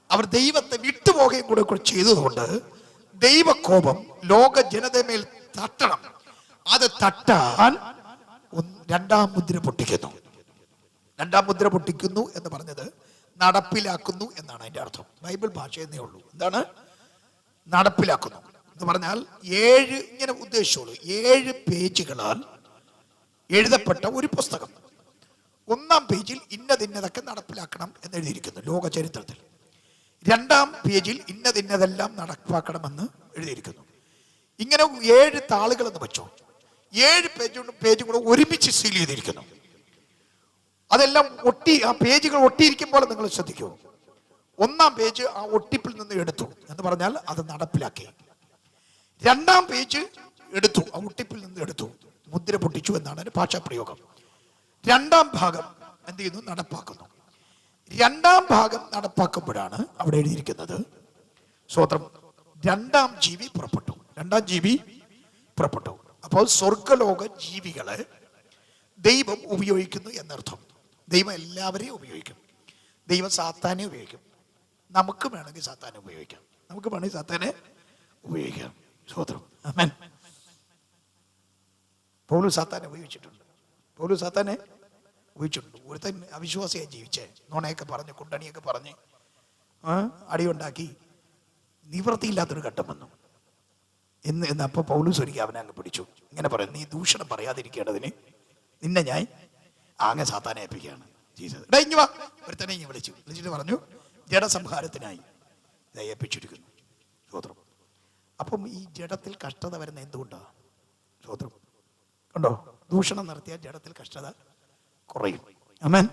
അവർ ദൈവത്തെ വിട്ടുപോകുകയും കൂടെ ചെയ്തതുകൊണ്ട് ദൈവകോപം ലോക ജനതമേൽ തട്ടണം. അത് തട്ടാൻ രണ്ടാം മുദ്ര പൊട്ടിക്കുന്നു. രണ്ടാം മുദ്ര പൊട്ടിക്കുന്നു എന്ന് പറഞ്ഞത് നടപ്പിലാക്കുന്നു എന്നാണ് അതിന്റെ അർത്ഥം. ബൈബിൾ ഭാഷ എന്നേ ഉള്ളൂ. എന്താണ്? നടപ്പിലാക്കുന്നു. എന്ന് പറഞ്ഞാൽ 7 ഇങ്ങനെ ഉദ്ദേശിച്ചോളൂ, 7 പേജുകളാൽ എഴുതപ്പെട്ട ഒരു പുസ്തകം. 1-ാം പേജിൽ ഇന്നതൊക്കെ നടപ്പിലാക്കണം എന്ന് എഴുതിയിരിക്കുന്നു ലോക ചരിത്രത്തിൽ. 2-ാം പേജിൽ ഇന്നതെല്ലാം നടപ്പാക്കണമെന്ന് എഴുതിയിരിക്കുന്നു. ഇങ്ങനെ 7 താളുകൾ എന്ന് വെച്ചോ. 7 പേജും കൂടെ ഒരുമിച്ച് സീൽ ചെയ്തിരിക്കുന്നു. അതെല്ലാം ആ പേജുകൾ ഒട്ടിയിരിക്കുമ്പോൾ നിങ്ങൾ ശ്രദ്ധിക്കൂ. 1-ാം പേജ് ആ ഒട്ടിപ്പിൽ നിന്ന് എടുത്തു എന്ന് പറഞ്ഞാൽ അത് നടപ്പിലാക്കി. 2-ാം പേജ് എടുത്തു, ആ ഒട്ടിപ്പിൽ നിന്ന് എടുത്തു, മുദ്ര പൊട്ടിച്ചു എന്നാണ് ഭാഷാ പ്രയോഗം. 2-ാം ഭാഗം എന്ത് ചെയ്യുന്നു? നടപ്പാക്കുന്നു. 2-ാം ഭാഗം നടപ്പാക്കുമ്പോഴാണ് അവിടെ എഴുതിയിരിക്കുന്നത്, സ്വതന്ത്രം 2-ാം ജീവി പുറപ്പെട്ടു. 2-ാം ജീവി പുറപ്പെട്ടു. അപ്പോൾ സ്വർഗലോക ജീവികളെ ദൈവം ഉപയോഗിക്കുന്നു എന്നർത്ഥം. ദൈവം എല്ലാവരെയും ഉപയോഗിക്കും. ദൈവം സാത്താനെ ഉപയോഗിക്കും. നമുക്ക് വേണമെങ്കിൽ സാത്താനെ ഉപയോഗിക്കാം. സ്വതന്ത്രം. ആമേൻ. പൗലോസ് സാത്താനെ ഉപയോഗിച്ചിട്ടുണ്ട്. ഒരുത്തൻ അവിശ്വാസിയായി ജീവിച്ചേ, നുണയൊക്കെ പറഞ്ഞ് കുണ്ടണിയൊക്കെ പറഞ്ഞ് അടിയുണ്ടാക്കി നിവൃത്തിയില്ലാത്തൊരു ഘട്ടം വന്നു എന്നപ്പോൾ പൗലോസ് ഒരിക്കൽ അവനെ അങ്ങ് പിടിച്ചു. ഇങ്ങനെ പറയും, നീ ദൂഷണം പറയാതിരിക്കേണ്ടതിന് നിന്നെ ഞാൻ ആകെ സാത്താനെ ഏൽപ്പിക്കുകയാണ്. ജീസസ് ഒരുത്തനെ വിളിച്ചിട്ട് പറഞ്ഞു, ജഡസംഹാരത്തിനായി ഏൽപ്പിച്ചിരിക്കുന്നു. സ്വതന്ത്രം. അപ്പം ഈ ജഡത്തിൽ കഷ്ടത വരുന്ന എന്തുകൊണ്ടാണ്? സ്വതന്ത്രം ഉണ്ടോ? ദൂഷണം നടത്തിയാൽ ജഡത്തിൽ കഷ്ടത കുറയും. ആമേൻ.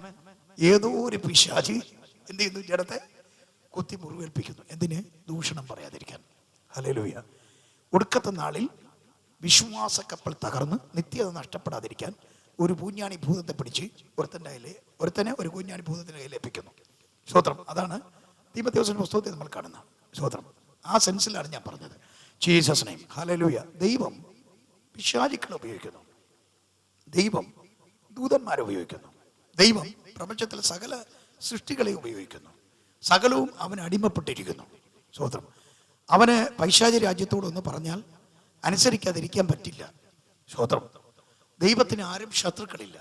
ഏതോ ഒരു പിശാചി എന്ത് ചെയ്യുന്നു? ജഡത്തെ കുത്തി മുറിവേൽപ്പിക്കുന്നു. എന്തിന്? ദൂഷണം പറയാതിരിക്കാൻ. ഹല്ലേലൂയ. ഒടുക്കത്തെ നാളിൽ വിശ്വാസ കപ്പൽ തകർന്ന് നിത്യത നഷ്ടപ്പെടാതിരിക്കാൻ ഒരു പൂഞ്ഞാണി ഭൂതത്തെ പിടിച്ച് ഒരുത്തനെ ഒരു പൂഞ്ഞാണി ഭൂതത്തിന്റെ കയ്യിൽ ഏൽപ്പിക്കുന്നു. സ്വതന്ത്രം. അതാണ് തീമോഥെയോസിന്റെ പുസ്തകത്തിൽ നമ്മൾ കാണുന്ന സ്വതന്ത്രം. ആ സെൻസിലാണ് ഞാൻ പറഞ്ഞത്. Jesus name. ഹല്ലേലൂയ. ദൈവം പിശാചുക്കളെ ഉപയോഗിക്കുന്നു. ദൈവം ദൂതന്മാരെ ഉപയോഗിക്കുന്നു. ദൈവം പ്രപഞ്ചത്തിലെ സകല സൃഷ്ടികളെ ഉപയോഗിക്കുന്നു. സകലവും അവന് അടിമപ്പെട്ടിരിക്കുന്നു. സ്വതന്ത്രം. അവന് പൈശാചി രാജ്യത്തോടൊന്ന് പറഞ്ഞാൽ അനുസരിക്കാതിരിക്കാൻ പറ്റില്ല. സ്വതന്ത്രം. ദൈവത്തിന് ആരും ശത്രുക്കളില്ല.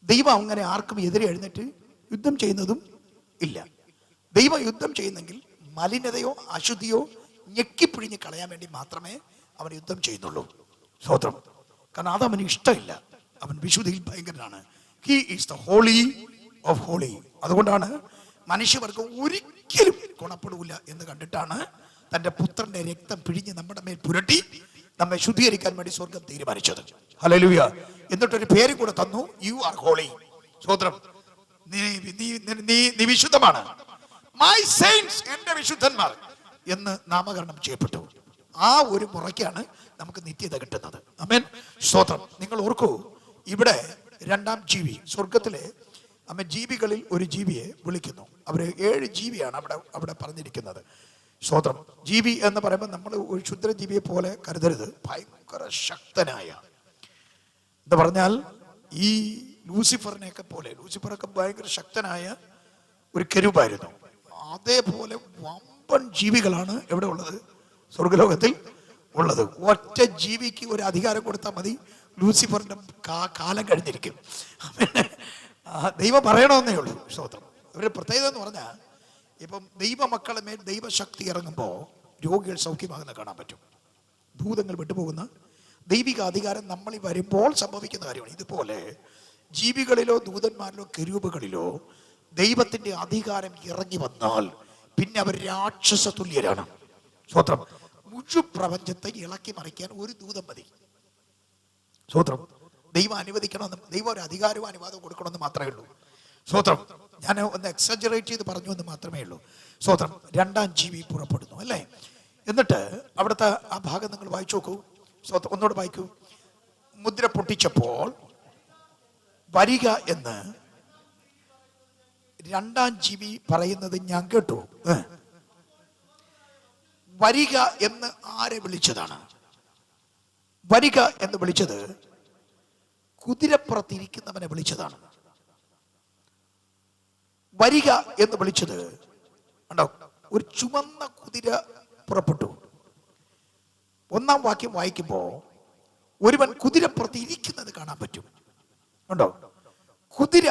ദൈവം അങ്ങനെ ആർക്കും എതിരെ എഴുന്നേറ്റ് യുദ്ധം ചെയ്യുന്നതും ഇല്ല. ദൈവം യുദ്ധം ചെയ്യുന്നെങ്കിൽ മലിനതയോ അശുദ്ധിയോ ഞെക്കിപ്പിഴിഞ്ഞ് കളയാൻ വേണ്ടി മാത്രമേ അവൻ യുദ്ധം ചെയ്യുന്നുള്ളൂ. സ്വതന്ത്രം. കാരണം അതവന് ഇഷ്ടമില്ല. അവൻ വിശുദ്ധിയിൽ ഭയങ്കരനാണ്. He is the holy of holy. അതുകൊണ്ടാണ് മനുഷ്യവർഗം ഒരിക്കലും ഗുണപ്പെടില്ല എന്ന് കണ്ടിട്ടാണ് തൻ്റെ പുത്രന്റെ രക്തം പിഴിഞ്ഞ് നമ്മുടെ മേൽ പുരട്ടി നമ്മെ ശുദ്ധീകരിക്കാൻ വേണ്ടി സ്വർഗം തീരുമാനിച്ചത്. ഹല്ലേലൂയ. എന്നിട്ടൊരു പേര് കൂടെ തന്നു, യു ആർ ഹോളി. സ്വതന്ത്രം. നീ വിശുദ്ധമാണ്. മൈ സെയിൻസ്, എന്റെ വിശുദ്ധന്മാർ എന്ന് നാമകരണം ചെയ്യപ്പെട്ടു. ആ ഒരു മുറയ്ക്കാണ് നമുക്ക് നിത്യത കിട്ടുന്നത്. ആമേൻ. സ്തോത്രം. നിങ്ങൾ ഓർക്കൂ, ഇവിടെ 2-ാം ജീവി സ്വർഗത്തിലെ ജീവികളിൽ ഒരു ജീവിയെ വിളിക്കുന്നു. അവർ 7 ജീവിയാണ് അവിടെ പറഞ്ഞിരിക്കുന്നത്. സ്തോത്രം. ജീവി എന്ന് പറയുമ്പോൾ നമ്മൾ ഒരു ക്ഷുദ്രജീവിയെ പോലെ കരുതരുത്. ഭയങ്കര ശക്തനായ, എന്താ പറഞ്ഞാൽ ഈ ലൂസിഫറിനെയൊക്കെ പോലെ, ലൂസിഫറൊക്കെ ഭയങ്കര ശക്തനായ ഒരു കെരൂബായിരുന്നു. അതേപോലെ വമ്പൻ ജീവികളാണ് എവിടെ ഉള്ളത്? സ്വർഗലോകത്തിൽ ഉള്ളത്. ഒറ്റ ജീവിക്ക് ഒരു അധികാരം കൊടുത്താൽ മതി, ലൂസിഫറിന്റെ കാലം കഴിഞ്ഞിരിക്കും. ദൈവം പറയണമെന്നേ ഉള്ളൂ. സ്തോത്രം. ഇവരുടെ പ്രത്യേകത എന്ന് പറഞ്ഞാൽ, ഇപ്പം ദൈവമക്കളെ മേൽ ദൈവശക്തി ഇറങ്ങുമ്പോൾ രോഗികൾ സൗഖ്യമാകുന്ന കാണാൻ പറ്റും. ഭൂതങ്ങൾ വിട്ടുപോകുന്ന ദൈവിക അധികാരം നമ്മളിൽ വരുമ്പോൾ സംഭവിക്കുന്ന കാര്യമാണ്. ഇതുപോലെ ജീവികളിലോ ദൂതന്മാരിലോ കെരൂബുകളിലോ ദൈവത്തിന്റെ അധികാരം ഇറങ്ങി വന്നാൽ പിന്നെ അവർ രാക്ഷസ തുല്യരാണ്. സ്വതന്ത്രം. മുഴു പ്രപഞ്ചത്തെ ഇളക്കി മറിക്കാൻ ഒരു ദൂതം മതി. സ്വതന്ത്രം. ദൈവം അനുവദിക്കണമെന്നും ദൈവം ഒരു അധികാരവും അനുവാദവും കൊടുക്കണമെന്ന് മാത്രമേ ഉള്ളൂ. സ്വതന്ത്രം. ഞാൻ ഒന്ന് എക്സജറേറ്റ് ചെയ്ത് പറഞ്ഞു എന്ന് മാത്രമേ ഉള്ളൂ. സ്വതന്ത്രം. 2-ാം ജീവി പുറപ്പെടുന്നു, അല്ലേ? എന്നിട്ട് അവിടുത്തെ ആ ഭാഗം നിങ്ങൾ വായിച്ചു നോക്കൂ. സ്വതന്ത്രം. ഒന്നുകൂടെ വായിക്കൂ. മുദ്ര പൊട്ടിച്ചപ്പോൾ വരിക എന്ന് 2-ാം ജീവി പറയുന്നത് ഞാൻ കേട്ടു. വരിക എന്ന് ആരെ വിളിച്ചതാണ്? വരിക എന്ന് വിളിച്ചത് കുതിരപ്പുറത്തിരിക്കുന്നവനെ വിളിച്ചതാണ്. വരിക എന്ന് വിളിച്ചത് ഉണ്ടോ? ഒരു ചുമന്ന കുതിര പുറപ്പെട്ടു. 1-ാം വാക്യം വായിക്കുമ്പോ ഒരുവൻ കുതിരപ്പുറത്ത് ഇരിക്കുന്നത് കാണാൻ പറ്റും. ഉണ്ടോ? കുതിര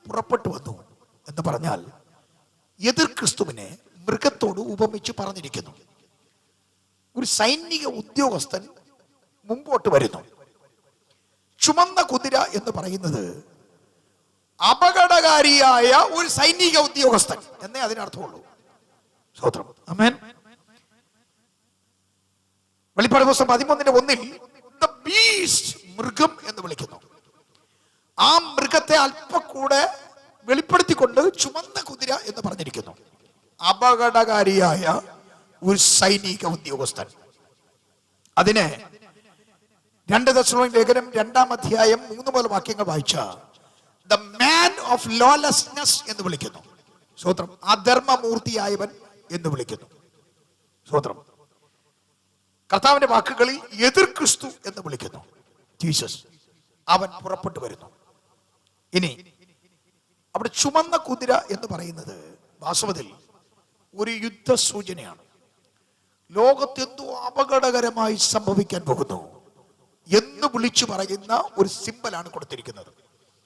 പുറപ്പെട്ടു വന്നു എന്ന് പറഞ്ഞാൽ എതിർ ക്രിസ്തുവിനെ മൃഗത്തോട് ഉപമിച്ച് പറഞ്ഞിരിക്കുന്നു. ഒരു സൈനിക ഉദ്യോഗസ്ഥൻ മുമ്പോട്ട് വരുന്നു. ചുമന്ന കുതിര എന്ന് പറയുന്നത് അപകടകാരിയായ ഒരു സൈനിക ഉദ്യോഗസ്ഥൻ എന്നേ അതിനർത്ഥമുള്ളൂ. സ്തോത്രം. ആമേൻ. വെളിപ്പാട് പുസ്തകം 13:1 ദ ബീസ്റ്റ്, മൃഗം എന്ന് വിളിക്കുന്നു. ആ മൃഗത്തെ അല്പം കൂടെ വെളിപ്പെടുത്തിക്കൊണ്ട് ചുമന്ന കുതിര എന്ന് പറഞ്ഞിരിക്കുന്നു. അപകടകാരിയായ ഒരു സൈനിക ഉദ്യോഗസ്ഥൻ. അതിനെ 2 തെസ്സലോനിക്കർ ലേഖനം 2-ാം അധ്യായം 3 മുതൽ വാക്യങ്ങൾ വായിച്ച ദ മാൻ ഓഫ് ലോലെസ്നെസ് എന്ന് വിളിക്കുന്നു. സ്തോത്രം. അധർമ്മമൂർത്തിയായവൻ എന്ന് വിളിക്കുന്നു. സ്തോത്രം. കർത്താവിന്റെ വാക്കുകളിൽ എതിർ ക്രിസ്തു എന്ന് വിളിക്കുന്നു. ജീസസ് അവൻ പുറപ്പെട്ടു വരുന്നു. ഇനി അവിടെ ചുമന്ന കുതിര എന്ന് പറയുന്നത് വാസ്തവത്തിൽ ഒരു യുദ്ധ സൂചനയാണ്. ലോകത്തെന്തോ അപകടകരമായി സംഭവിക്കാൻ പോകുന്നു എന്ന് വിളിച്ചു പറയുന്ന ഒരു സിമ്പലാണ് കൊടുത്തിരിക്കുന്നത്.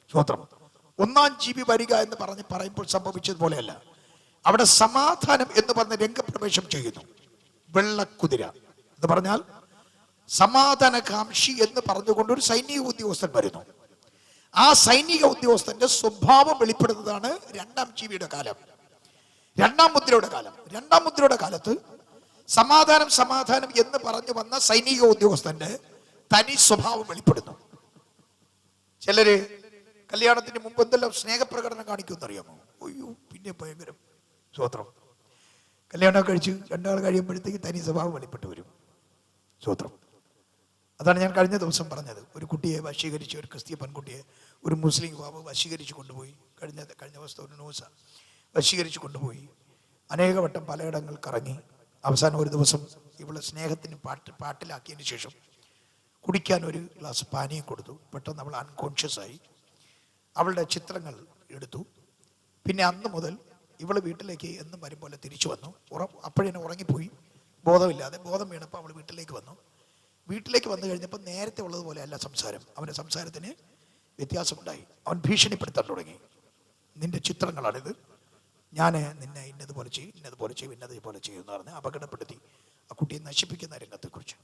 സ്തോത്രം. 1-ാം ജീവി വരിക എന്ന് പറയുമ്പോൾ സംഭവിച്ചതുപോലെയല്ല. അവിടെ സമാധാനം എന്ന് പറഞ്ഞ രംഗപ്രവേശം ചെയ്യുന്നു. വെള്ളക്കുതിര എന്ന് പറഞ്ഞാൽ സമാധാനകാംക്ഷി എന്ന് പറഞ്ഞുകൊണ്ട് ഒരു സൈനിക ഉദ്യോഗസ്ഥൻ വരുന്നു. ആ സൈനിക ഉദ്യോഗസ്ഥന്റെ സ്വഭാവം വെളിപ്പെടുന്നതാണ് 2-ാം ജീവിയുടെ കാലം, 2-ാം മുദ്രയുടെ കാലം. 2-ാം മുദ്രയുടെ കാലത്ത് സമാധാനം സമാധാനം എന്ന് പറഞ്ഞു വന്ന സൈനിക ഉദ്യോഗസ്ഥന്റെ തനി സ്വഭാവം വെളിപ്പെടുന്നു. ചിലര് കല്യാണത്തിന് മുമ്പ് എന്തെല്ലാം സ്നേഹപ്രകടനം കാണിക്കുമെന്ന് അറിയാമോ? അയ്യോ, പിന്നെ ഭയങ്കരം. സ്തോത്രം. കല്യാണം കഴിച്ച് 2 നാൾ കഴിയുമ്പോഴത്തേക്ക് തനി സ്വഭാവം വെളിപ്പെട്ട് വരും. സ്തോത്രം. അതാണ് ഞാൻ കഴിഞ്ഞ ദിവസം പറഞ്ഞത്. ഒരു കുട്ടിയെ വശീകരിച്ച്, ഒരു ക്രിസ്തീയ പെൺകുട്ടിയെ ഒരു മുസ്ലിം യുവാവ് വശീകരിച്ച് കൊണ്ടുപോയി. കഴിഞ്ഞ ദിവസത്തെ ഒരു ന്യൂസ്. വശീകരിച്ച് കൊണ്ടുപോയി അനേക വട്ടം പലയിടങ്ങൾ കറങ്ങി. അവസാനം ഒരു ദിവസം ഇവളെ സ്നേഹത്തിന് പാട്ടിലാക്കിയതിന് ശേഷം കുടിക്കാൻ ഒരു ഗ്ലാസ് പാനീയം കൊടുത്തു. പെട്ടെന്ന് അവൾ അൺകോൺഷ്യസ് ആയി. അവളുടെ ചിത്രങ്ങൾ എടുത്തു. പിന്നെ അന്ന് മുതൽ ഇവൾ വീട്ടിലേക്ക് എന്നും വരും പോലെ തിരിച്ചു വന്നു. അപ്പോഴേനെ ഉറങ്ങിപ്പോയി, ബോധമില്ലാതെ. ബോധം വീണപ്പോൾ അവൾ വീട്ടിലേക്ക് വന്നു. വീട്ടിലേക്ക് വന്നു കഴിഞ്ഞപ്പോൾ നേരത്തെ ഉള്ളതുപോലെ അല്ല സംസാരം. അവൻ്റെ സംസാരത്തിന് വ്യത്യാസമുണ്ടായി. അവൻ ഭീഷണിപ്പെടുത്താൻ തുടങ്ങി. നിന്റെ ചിത്രങ്ങളാണിത്, ഞാൻ നിന്നെ ഇന്നതുപോലെ ചെയ്യും, ഇന്നതുപോലെ ചെയ്യും, ഇന്നതുപോലെ ചെയ്യും എന്ന് പറഞ്ഞ് അപകടപ്പെടുത്തി ആ കുട്ടിയെ നശിപ്പിക്കുന്ന രംഗത്തെക്കുറിച്ച്.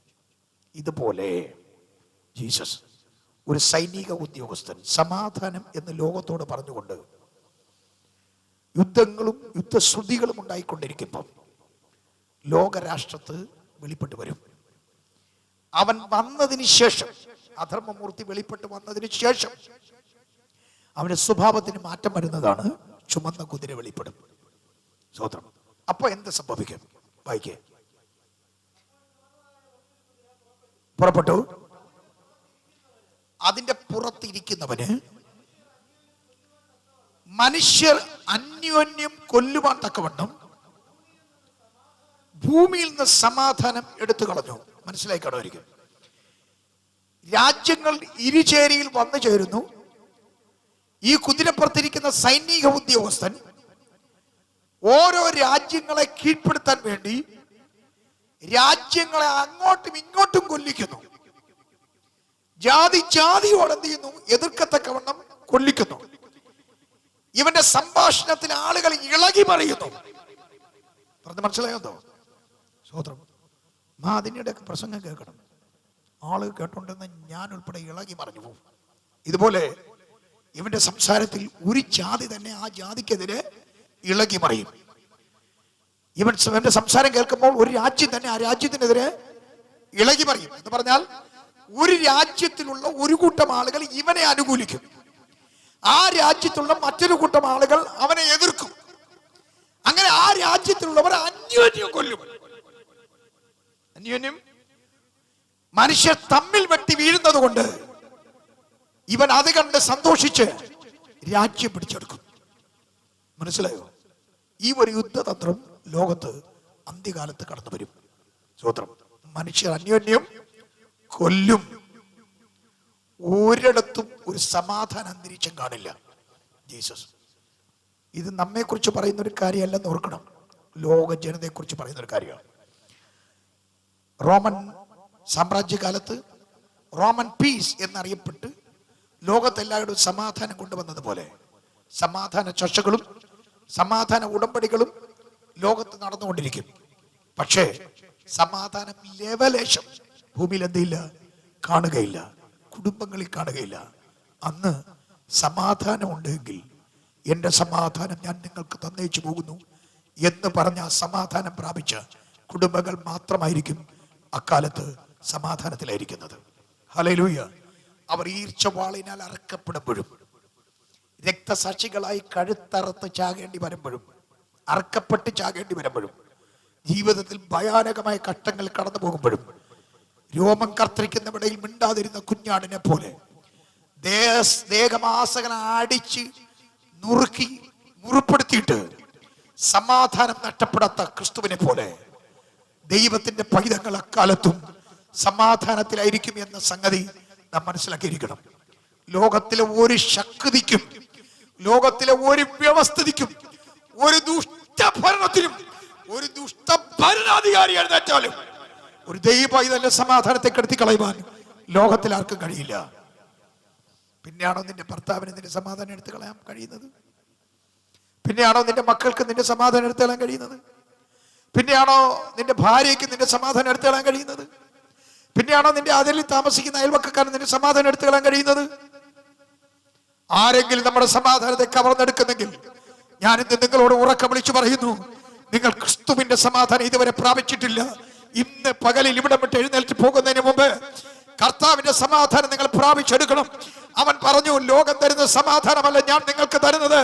ഇതുപോലെ ജീസസ് ഒരു സൈനിക ഉദ്യോഗസ്ഥൻ സമാധാനം എന്ന് ലോകത്തോട് പറഞ്ഞുകൊണ്ട് യുദ്ധങ്ങളും യുദ്ധശ്രുതികളും ഉണ്ടായിക്കൊണ്ടിരിക്കുമ്പം ലോകരാഷ്ട്രത്ത് വെളിപ്പെട്ട് വരും. അവൻ വന്നതിന് ശേഷം, അധർമ്മമൂർത്തി വെളിപ്പെട്ട് വന്നതിന് ശേഷം അവന്റെ സ്വഭാവത്തിന് മാറ്റം വരുന്നതാണ്. ചുമന്ന കുതിര വെളിപ്പെടും. സ്തോത്രം. അപ്പൊ എന്ത് സംഭവിക്കും? വായിക്കേ. പുറപ്പെട്ടു. അതിന്റെ പുറത്തിരിക്കുന്നവന് മനുഷ്യർ അന്യോന്യം കൊല്ലുവാൻ തക്കവണ്ണം ഭൂമിയിൽ നിന്ന് സമാധാനം എടുത്തു കളഞ്ഞു. മനസ്സിലായി കാണുമായിരിക്കും. രാജ്യങ്ങൾ ഇരുചേരിയിൽ വന്നു ചേരുന്നു. ഈ കുതിരപ്പുറത്തിരിക്കുന്ന സൈനിക ഉദ്യോഗസ്ഥൻ ഓരോ രാജ്യങ്ങളെ കീഴ്പ്പെടുത്താൻ വേണ്ടി രാജ്യങ്ങളെ അങ്ങോട്ടും ഇങ്ങോട്ടും കൊല്ലിക്കുന്നു. ജാതി ജാതിയോട് എന്ത് ചെയ്യുന്നു? എതിർക്കത്തക്കവണ്ണം കൊല്ലിക്കുന്നു. ഇവന്റെ സംഭാഷണത്തിൽ ആളുകൾ ഇളകി മറിയുന്നു. പറഞ്ഞ് മനസ്സിലായോ? സ്തോത്രം. അതിനിടയ്ക്ക് പ്രസംഗം കേൾക്കണം. ആളുകൾ കേട്ടോണ്ടെന്ന് ഞാൻ ഉൾപ്പെടെ ഇളകി മറിഞ്ഞു പോകും. ഇതുപോലെ ഇവന്റെ സംസാരത്തിൽ ഒരു ജാതി തന്നെ ആ ജാതിക്കെതിരെ ഇളകി മറിയും. ഇവന്റെ സംസാരം കേൾക്കുമ്പോൾ ഒരു രാജ്യം തന്നെ ആ രാജ്യത്തിനെതിരെ ഇളകി മറിയും. എന്ന് പറഞ്ഞാൽ ഒരു രാജ്യത്തിലുള്ള ഒരു കൂട്ടം ആളുകൾ ഇവനെ അനുകൂലിക്കും, ആ രാജ്യത്തുള്ള മറ്റൊരു കൂട്ടം ആളുകൾ അവനെ എതിർക്കും. അങ്ങനെ ആ രാജ്യത്തിലുള്ളവർ അന്യോന്യം കൊല്ലും. അന്യോന്യം മനുഷ്യർ തമ്മിൽ വെട്ടി വീഴുന്നത് കൊണ്ട് ഇവൻ അത് കണ്ട് സന്തോഷിച്ച് രാജ്യം പിടിച്ചെടുക്കും. മനസ്സിലായോ? ഈ ഒരു യുദ്ധതന്ത്രം ലോകത്ത് അന്ത്യകാലത്ത് കടന്നു വരും. സ്തോത്രം. മനുഷ്യർ അന്യോന്യം കൊല്ലും. ഒരിടത്തും ഒരു സമാധാന അന്തരീക്ഷം കാണില്ല. ജീസസ് ഇത് നമ്മെക്കുറിച്ച് പറയുന്ന ഒരു കാര്യമല്ലെന്ന് ഓർക്കണം. ലോക ജനതയെക്കുറിച്ച് പറയുന്ന ഒരു കാര്യമാണ്. റോമൻ സാമ്രാജ്യകാലത്ത് റോമൻ പീസ് എന്നറിയപ്പെട്ട് ലോകത്തെല്ലാവരും സമാധാനം കൊണ്ടുവന്നതുപോലെ സമാധാന ചർച്ചകളും സമാധാന ഉടമ്പടികളും ലോകത്ത് നടന്നുകൊണ്ടിരിക്കും. പക്ഷേ സമാധാനം ലെവലേശം ഭൂമിയിൽ എന്തില്ല, കാണുകയില്ല, കുടുംബങ്ങളിൽ കാണുകയില്ല. അന്ന് സമാധാനം ഉണ്ടെങ്കിൽ എൻ്റെ സമാധാനം ഞാൻ നിങ്ങൾക്ക് തന്നേച്ചു പോകുന്നു എന്ന് പറഞ്ഞ സമാധാനം പ്രാപിച്ച കുടുംബങ്ങൾ മാത്രമായിരിക്കും അക്കാലത്ത് സമാധാനത്തിലായിരിക്കുന്നത്. ഹല്ലേലൂയ. അവർ ഈർച്ചവാളിനാൽ അറക്കപ്പെടുമ്പോഴും, രക്തസാക്ഷികളായി കഴുത്തറുത്ത് ചാകേണ്ടി വരുമ്പോഴും, അറക്കപ്പെട്ട് ചാകേണ്ടി വരുമ്പോഴും, ജീവിതത്തിൽ ഭയാനകമായ ഘട്ടങ്ങൾ കടന്നു പോകുമ്പോഴും, രോമം കർത്തിരിക്കുന്നവിടയിൽ മിണ്ടാതിരുന്ന കുഞ്ഞാടിനെ പോലെ ദേഹമാസകനെ അടിച്ച് നുറുക്കി മുറിപ്പെടുത്തിയിട്ട് സമാധാനം നഷ്ടപ്പെടാത്ത ക്രിസ്തുവിനെ പോലെ ദൈവത്തിന്റെ പൈതങ്ങൾ അക്കാലത്തും സമാധാനത്തിലായിരിക്കും എന്ന സംഗതി നാം മനസ്സിലാക്കിയിരിക്കണം. ലോകത്തിലെ ഒരു ശക്തിക്കും, ലോകത്തിലെ ഒരു വ്യവസ്ഥിതിക്കും, ഒരു ദുഷ്ടഭരണത്തിനും, ഒരു ദുഷ്ടഭരണാധികാരി എഴുന്നേറ്റാലും ഒരു ദൈവ പൈതലിന്റെ സമാധാനത്തെ കെടുത്തി കളയുവാൻ ലോകത്തിൽ ആർക്കും കഴിയില്ല. പിന്നെയാണോ നിന്റെ ഭർത്താവിന് നിന്റെ സമാധാനം എടുത്തു കളയാൻ കഴിയുന്നത്? പിന്നെയാണോ നിന്റെ മക്കൾക്ക് നിന്റെ സമാധാനം എടുത്തു കളയാൻ കഴിയുന്നത്? പിന്നെയാണോ നിന്റെ ഭാര്യയ്ക്ക് നിന്റെ സമാധാനം എടുത്തു കളയാൻ കഴിയുന്നത്? പിന്നെയാണോ നിന്റെ അതിരിൽ താമസിക്കുന്ന അയൽവക്കക്കാരൻ നിന്റെ സമാധാനം എടുത്തു കളയാൻ കഴിയുന്നത്? ആരെങ്കിലും നമ്മുടെ സമാധാനത്തെ കവർന്നെടുക്കുന്നെങ്കിൽ ഞാൻ ഇന്ന് നിങ്ങളോട് ഉറക്കം വിളിച്ചു പറയുന്നു, നിങ്ങൾ ക്രിസ്തുവിന്റെ സമാധാനം ഇതുവരെ പ്രാപിച്ചിട്ടില്ല. ഇന്ന് പകലിൽ ഇവിടെ വിട്ട് എഴുന്നേറ്റ് പോകുന്നതിന് മുമ്പ് കർത്താവിന്റെ സമാധാനം നിങ്ങൾ പ്രാപിച്ചെടുക്കണം. അവൻ പറഞ്ഞു, ലോകം തരുന്ന സമാധാനമല്ല ഞാൻ നിങ്ങൾക്ക് തരുന്നത്,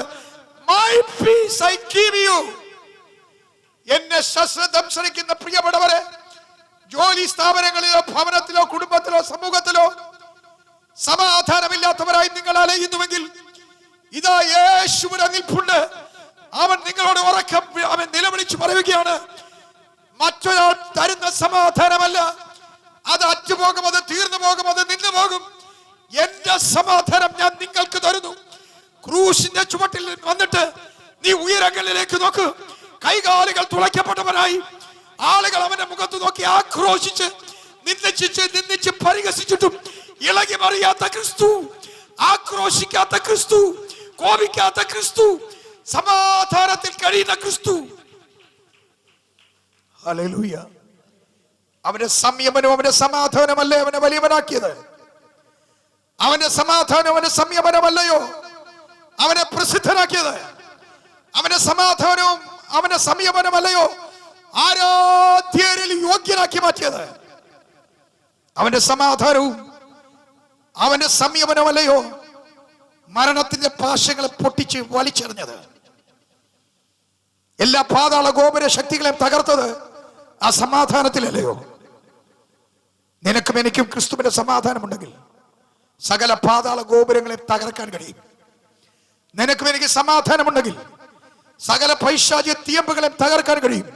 my peace I give you. എന്നെ ശസ്ത്രദം ശ്രമിക്കുന്ന പ്രിയപ്പെട്ടവരെ, ജോലി സ്ഥാപനങ്ങളിലോ ഭവനത്തിലോ കുടുംബത്തിലോ സമൂഹത്തിലോ സമാധാനമില്ലാത്തവരായി നിങ്ങൾ അലയുന്നുവെങ്കിൽ ഇതാ യേശുവിന്റെ നിൽപ്പുണ്ട്. അവൻ നിങ്ങളോട് ഉറക്കം അവൻ നിലവിളിച്ചു പറയുകയാണ്, മറ്റൊരാൾ തരുന്ന സമാധാനമല്ല, അത് അറ്റുപോകും, അത് തീർന്നു പോകും, അത് നിന്നു പോകും. എന്റെ സമാധാനം ഞാൻ നിങ്ങൾക്ക് തരുന്നു. ക്രൂശിന്റെ ചുവട്ടിൽ വന്നിട്ട് നീ ഉയരങ്ങളിലേക്ക് നോക്ക്. കൈകാലുകൾ തുളയ്ക്കപ്പെട്ടവനായി ആളുകൾ അവന്റെ മുഖത്ത് നോക്കി ആക്രോശിച്ച് നിന്ദിച്ച് പരിഹസിച്ചിട്ടും ഇളകി മറിയാത്ത ക്രിസ്തു, ആക്രോശിക്കാത്ത ക്രിസ്തു, കോപിക്കാത്ത ക്രിസ്തു, സമാധാനത്തിൽ കഴിയുന്ന ക്രിസ്തു. ഹല്ലേലൂയ. അവന്റെ സംയമനവും അവന്റെ സമാധാനമല്ലേ അവനെ വലിയവനാക്കിയത്? അവന്റെ സമാധാനം അവന്റെ സംയമനമല്ലയോ അവനെ പ്രസിദ്ധനാക്കിയത്? അവന്റെ സമാധാനവും അവന്റെ സംയമനമല്ലയോ ആരാധ്യരിൽ യോഗ്യനാക്കി മാറ്റിയത്? അവന്റെ സമാധാനവും അവന്റെ സംയമനമല്ലയോ മരണത്തിന്റെ പാശങ്ങളെ പൊട്ടിച്ച് വലിച്ചെറിഞ്ഞത്? എല്ലാ പാതാള ഗോപുര ശക്തികളെയും തകർത്തത് ആ സമാധാനത്തിലല്ലയോ? നിനക്കും എനിക്കും ക്രിസ്തുവിന്റെ സമാധാനമുണ്ടെങ്കിൽ സകല പാതാള ഗോപുരങ്ങളെ തകർക്കാൻ കഴിയും. നിനക്കും എനിക്ക് സമാധാനമുണ്ടെങ്കിൽ സകല പൈശാചിക തീയമ്പുകളെ തകർക്കാൻ കഴിയും.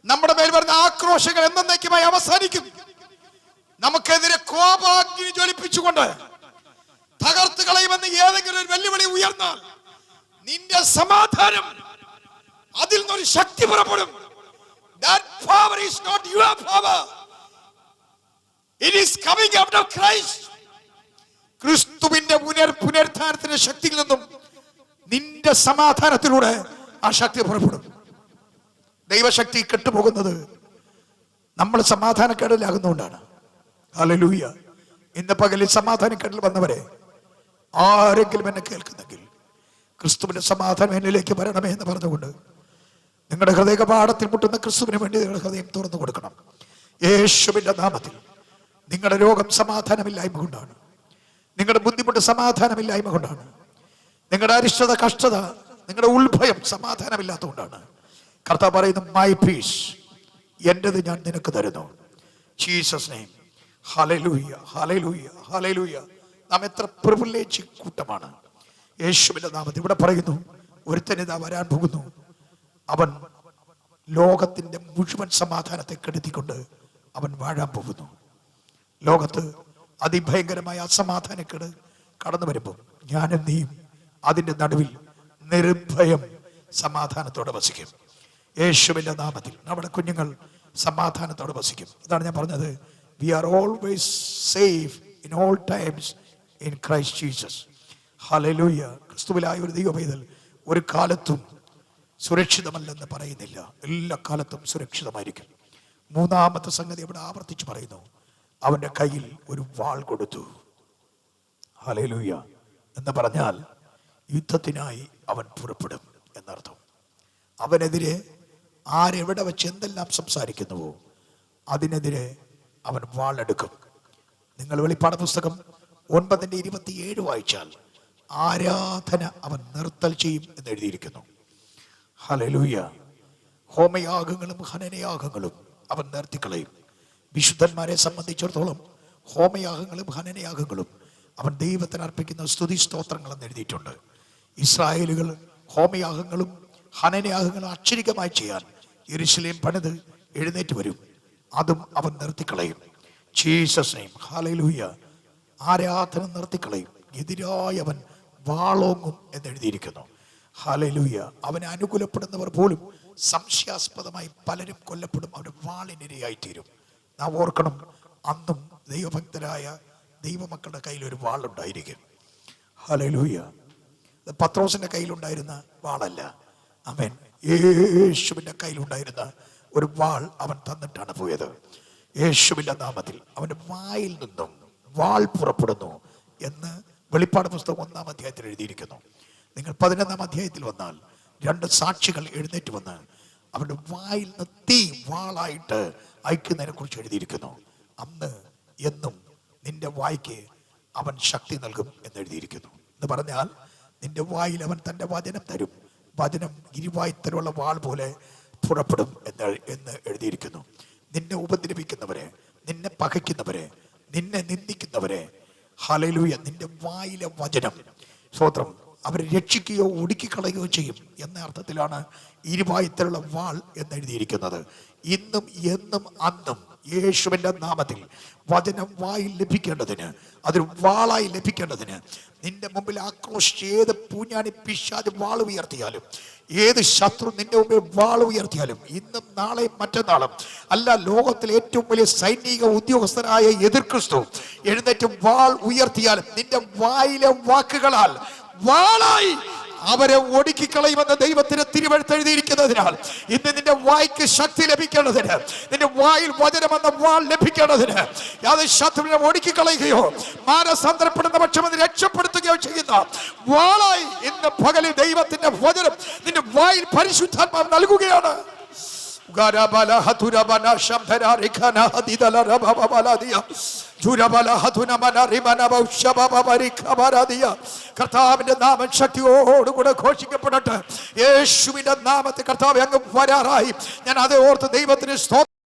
നമ്മുടെ മേൽ വരുന്ന ആക്രോശങ്ങൾ എന്നേക്കുമായി അവസാനിക്കും. നമുക്കെതിരെ കോപാഗ്നി ജ്വലിപ്പിച്ചുകൊണ്ട് തകർത്ത് കളയുമെന്ന് ഏതെങ്കിലും ഒരു വെല്ലുവിളി ഉയർന്നാൽ നിന്റെ സമാധാനം അതിൽ നിന്നൊരു ശക്തി പുറപ്പെടും. That power is not your power. It is coming out of Christ. ക്രിസ്തുവിന്റെ പുനരുത്ഥാനത്തിന്റെ ശക്തിയിൽ നിന്നും നിന്റെ സമാധാനത്തിലൂടെ ആ ശക്തി പുറപ്പെടും. ദൈവശക്തി കെട്ടുപോകുന്നത് നമ്മൾ സമാധാനക്കേടിലാകുന്നതുകൊണ്ടാണ്. ഹല്ലേലൂയ. ഇന്ന് പകലിൽ സമാധാനക്കേടിൽ വന്നവരെ ആരെങ്കിലും എന്നെ കേൾക്കുന്നെങ്കിൽ ക്രിസ്തുവിന്റെ സമാധാനം എന്നിലേക്ക് വരണമേ എന്ന് പറഞ്ഞുകൊണ്ട് നിങ്ങളുടെ ഹൃദയ കവാടത്തിൽ മുട്ടുന്ന ക്രിസ്തുവിന് വേണ്ടി നിങ്ങളുടെ ഹൃദയം തുറന്നു കൊടുക്കണം. യേശുവിന്റെ നാമത്തിൽ. നിങ്ങളുടെ രോഗം സമാധാനമില്ലായ്മ കൊണ്ടാണ്. നിങ്ങളുടെ ബുദ്ധിമുട്ട് സമാധാനമില്ലായ്മ കൊണ്ടാണ്. നിങ്ങളുടെ അരിഷ്ടത, കഷ്ടത, നിങ്ങളുടെ ഉൾഭയം സമാധാനമില്ലാത്തതുകൊണ്ടാണ്. കർത്താവ് പറയുന്നു, മൈ പീസ്, എന്റേത് ഞാൻ നിനക്ക് തരുന്നു. Jesus name. Hallelujah, hallelujah, hallelujah. നാം എത്ര പ്രിവിലേജ് കൂട്ടമാണ്. യേശുവിന്റെ നാമത്തിൽ ഇവിടെ പറയുന്നു, ഒരുത്തനിതാ വരാൻ പോകുന്നു. അവൻ ലോകത്തിന്റെ മുഴുവൻ സമാധാനത്തെ കെടുത്തിക്കൊണ്ട് അവൻ വാഴാൻ പോകുന്നു. ലോകത്ത് അതിഭയങ്കരമായ അസമാധാനക്കേട് കടന്നു വരുമ്പോൾ ഞാനും നീയും അതിന്റെ നടുവിൽ നിർഭയം സമാധാനത്തോടെ വസിക്കും. യേശുവിന്റെ നാമത്തിൽ നമ്മുടെ കുഞ്ഞുങ്ങൾ സമാധാനത്തോടെ വസിക്കും. അതാണ് ഞാൻ പറഞ്ഞത്, we are always safe in all times in Christ Jesus. ഹല്ലേലൂയ. ക്രിസ്തുവിലായ ഒരു ദൈവ പൈതൽ ഒരു കാലത്തും സുരക്ഷിതമല്ലെന്ന് പറയുന്നില്ല. എല്ലാ കാലത്തും സുരക്ഷിതമായിരിക്കും. മൂന്നാമത്തെ സംഗതി ഇവിടെ ആവർത്തിച്ച് പറയുന്നു, അവന്റെ കയ്യിൽ ഒരു വാൾ കൊടുത്തു. ഹല്ലേലൂയ. എന്ന് പറഞ്ഞാൽ യുദ്ധത്തിനായി അവൻ പുറപ്പെടും എന്നർത്ഥം. അവനെതിരെ ആരെവിടെ വെച്ച് എന്തെല്ലാം സംസാരിക്കുന്നുവോ അതിനെതിരെ അവൻ വാളെടുക്കും. നിങ്ങൾ വെളിപ്പാട് പുസ്തകം 9:27 വായിച്ചാൽ ആരാധന അവൻ നിർത്തൽ ചെയ്യും എന്ന് എഴുതിയിരിക്കുന്നു. ഹല്ലേലൂയ. ഹോമയാഗങ്ങളും ഹനനയാഗങ്ങളും അവൻ നിർത്തിക്കളയും. വിശുദ്ധന്മാരെ സംബന്ധിച്ചിടത്തോളം ഹോമയാഗങ്ങളും ഹനനയാഗങ്ങളും അവൻ ദൈവത്തിന് അർപ്പിക്കുന്ന സ്തുതി സ്തോത്രങ്ങൾ എന്ന് എഴുതിയിട്ടുണ്ട്. ഇസ്രായേലുകൾ ഹോമയാഗങ്ങളും ഹനനയാഗങ്ങളും അക്ഷരികമായി ചെയ്യാൻ യെരൂശലേം പണിത് എഴുന്നേറ്റ് വരും. അതും അവൻ നിർത്തിക്കളയും. Jesus name. ഹല്ലേലൂയ. ആരാധന നിർത്തിക്കളയും. എതിരായി അവൻ വാളോങ്ങും എന്ന് എഴുതിയിരിക്കുന്നു. ഹല്ലേലൂയ. അവനെ അനുകൂലപ്പെടുന്നവർ പോലും സംശയാസ്പദമായി പലരും കൊല്ലപ്പെടും. അവരുടെ വാളിനിരയായിത്തീരും. നാം ഓർക്കണം, അന്നും ദൈവഭക്തരായ ദൈവമക്കളുടെ കയ്യിൽ ഒരു വാളുണ്ടായിരിക്കും. ഹല്ലേലൂയ. പത്രോസിന്റെ കയ്യിലുണ്ടായിരുന്ന വാളല്ല. ആമേൻ. യേശുവിന്റെ കയ്യിലുണ്ടായിരുന്ന ഒരു വാൾ അവൻ തന്നിട്ടാണ് പോയത്. യേശുവിന്റെ നാമത്തിൽ അവന്റെ വായിൽ നിന്നും വാൾ പുറപ്പെടുന്നു എന്ന് വെളിപ്പാട് പുസ്തകം 1-ാം അധ്യായത്തിൽ എഴുതിയിരിക്കുന്നു. നിങ്ങൾ 11-ാം അധ്യായത്തിൽ വന്നാൽ 2 സാക്ഷികൾ എഴുന്നേറ്റ് വന്ന് അവരുടെ വായിൽ നിന്ന് തീ വാളായിട്ട് അയക്കുന്നതിനെ കുറിച്ച് എഴുതിയിരിക്കുന്നു. അന്ന് എന്നും നിന്റെ വായ്ക്ക് അവൻ ശക്തി നൽകും എന്ന് എഴുതിയിരിക്കുന്നു. എന്ന് പറഞ്ഞാൽ നിന്റെ വായിൽ അവൻ തൻ്റെ വചനം തരും. വചനം ഇരുവായ്ത്തരമുള്ള വാൾ പോലെ പുറപ്പെടും എന്ന് എഴുതിയിരിക്കുന്നു. നിന്നെ ഉപദ്രവിക്കുന്നവരെ, നിന്നെ പകയ്ക്കുന്നവരെ, നിന്നെ നിന്ദിക്കുന്നവരെ, ഹല്ലേലൂയ, നിന്റെ വായിലെ വചനം, സ്തോത്രം, അവരെ രക്ഷിക്കുകയോ ഒടുക്കിക്കളയുകയോ ചെയ്യും എന്ന അർത്ഥത്തിലാണ് ഇരുവായ്ത്തരമുള്ള വാൾ എന്നെഴുതിയിരിക്കുന്നത്. ഇന്നും എന്നും അന്നും യേശുവിൻ്റെ നാമത്തിൽ വചനം വായിൽ ലഭിക്കേണ്ടതിന്, അതൊരു വാളായി ലഭിക്കേണ്ടതിന്, നിന്റെ മുമ്പിൽ ആക്രോശിച്ച് ഏത് പൂഞ്ഞാനി പിശാച് വാൾ ഉയർത്തിയാലും, ഏത് ശത്രു നിന്റെ മുമ്പിൽ വാൾ ഉയർത്തിയാലും, ഇന്നും നാളെയും മറ്റന്നാളും അല്ല, ലോകത്തിലെ ഏറ്റവും വലിയ സൈനിക ഉദ്യോഗസ്ഥനായ എതിർ ക്രിസ്തു എഴുന്നേറ്റ് വാൾ ഉയർത്തിയാലും നിന്റെ വായിലെ വാക്കുകളാൽ വാളായി അവരെ ഒടുക്കിക്കളയുമെന്ന് ദൈവത്തിന് തിരുവെഴുത്ത് എഴുതിയിരിക്കുന്നതിനാൽ ഇന്ന് നിന്റെ വായ്ക്ക് ശക്തി ലഭിക്കേണ്ടതിന്, നിന്റെ വായിൽ വചനമെന്ന വാൾ ലഭിക്കേണ്ടതിന്, അത് ശത്രുവിനെ ഒടുക്കിക്കളയുകയോ മാനസാന്തരപ്പെടുന്ന പക്ഷം അത് രക്ഷപ്പെടുത്തുകയോ ചെയ്യുന്ന വാളായി ഇന്ന് പകലിൽ ദൈവത്തിന്റെ വചനം നിന്റെ വായിൽ പരിശുദ്ധാത്മാവ് നൽകുകയാണ്. കർത്താവിന്റെ നാമം ശക്തിയോടുകൂടെ ഘോഷിക്കപ്പെടട്ടെ. യേശുവിന്റെ നാമത്തിൽ കർത്താവ് അങ്ങ് വരാറായി. ഞാൻ അതേ ഓർത്ത് ദൈവത്തിന് സ്തോത്രം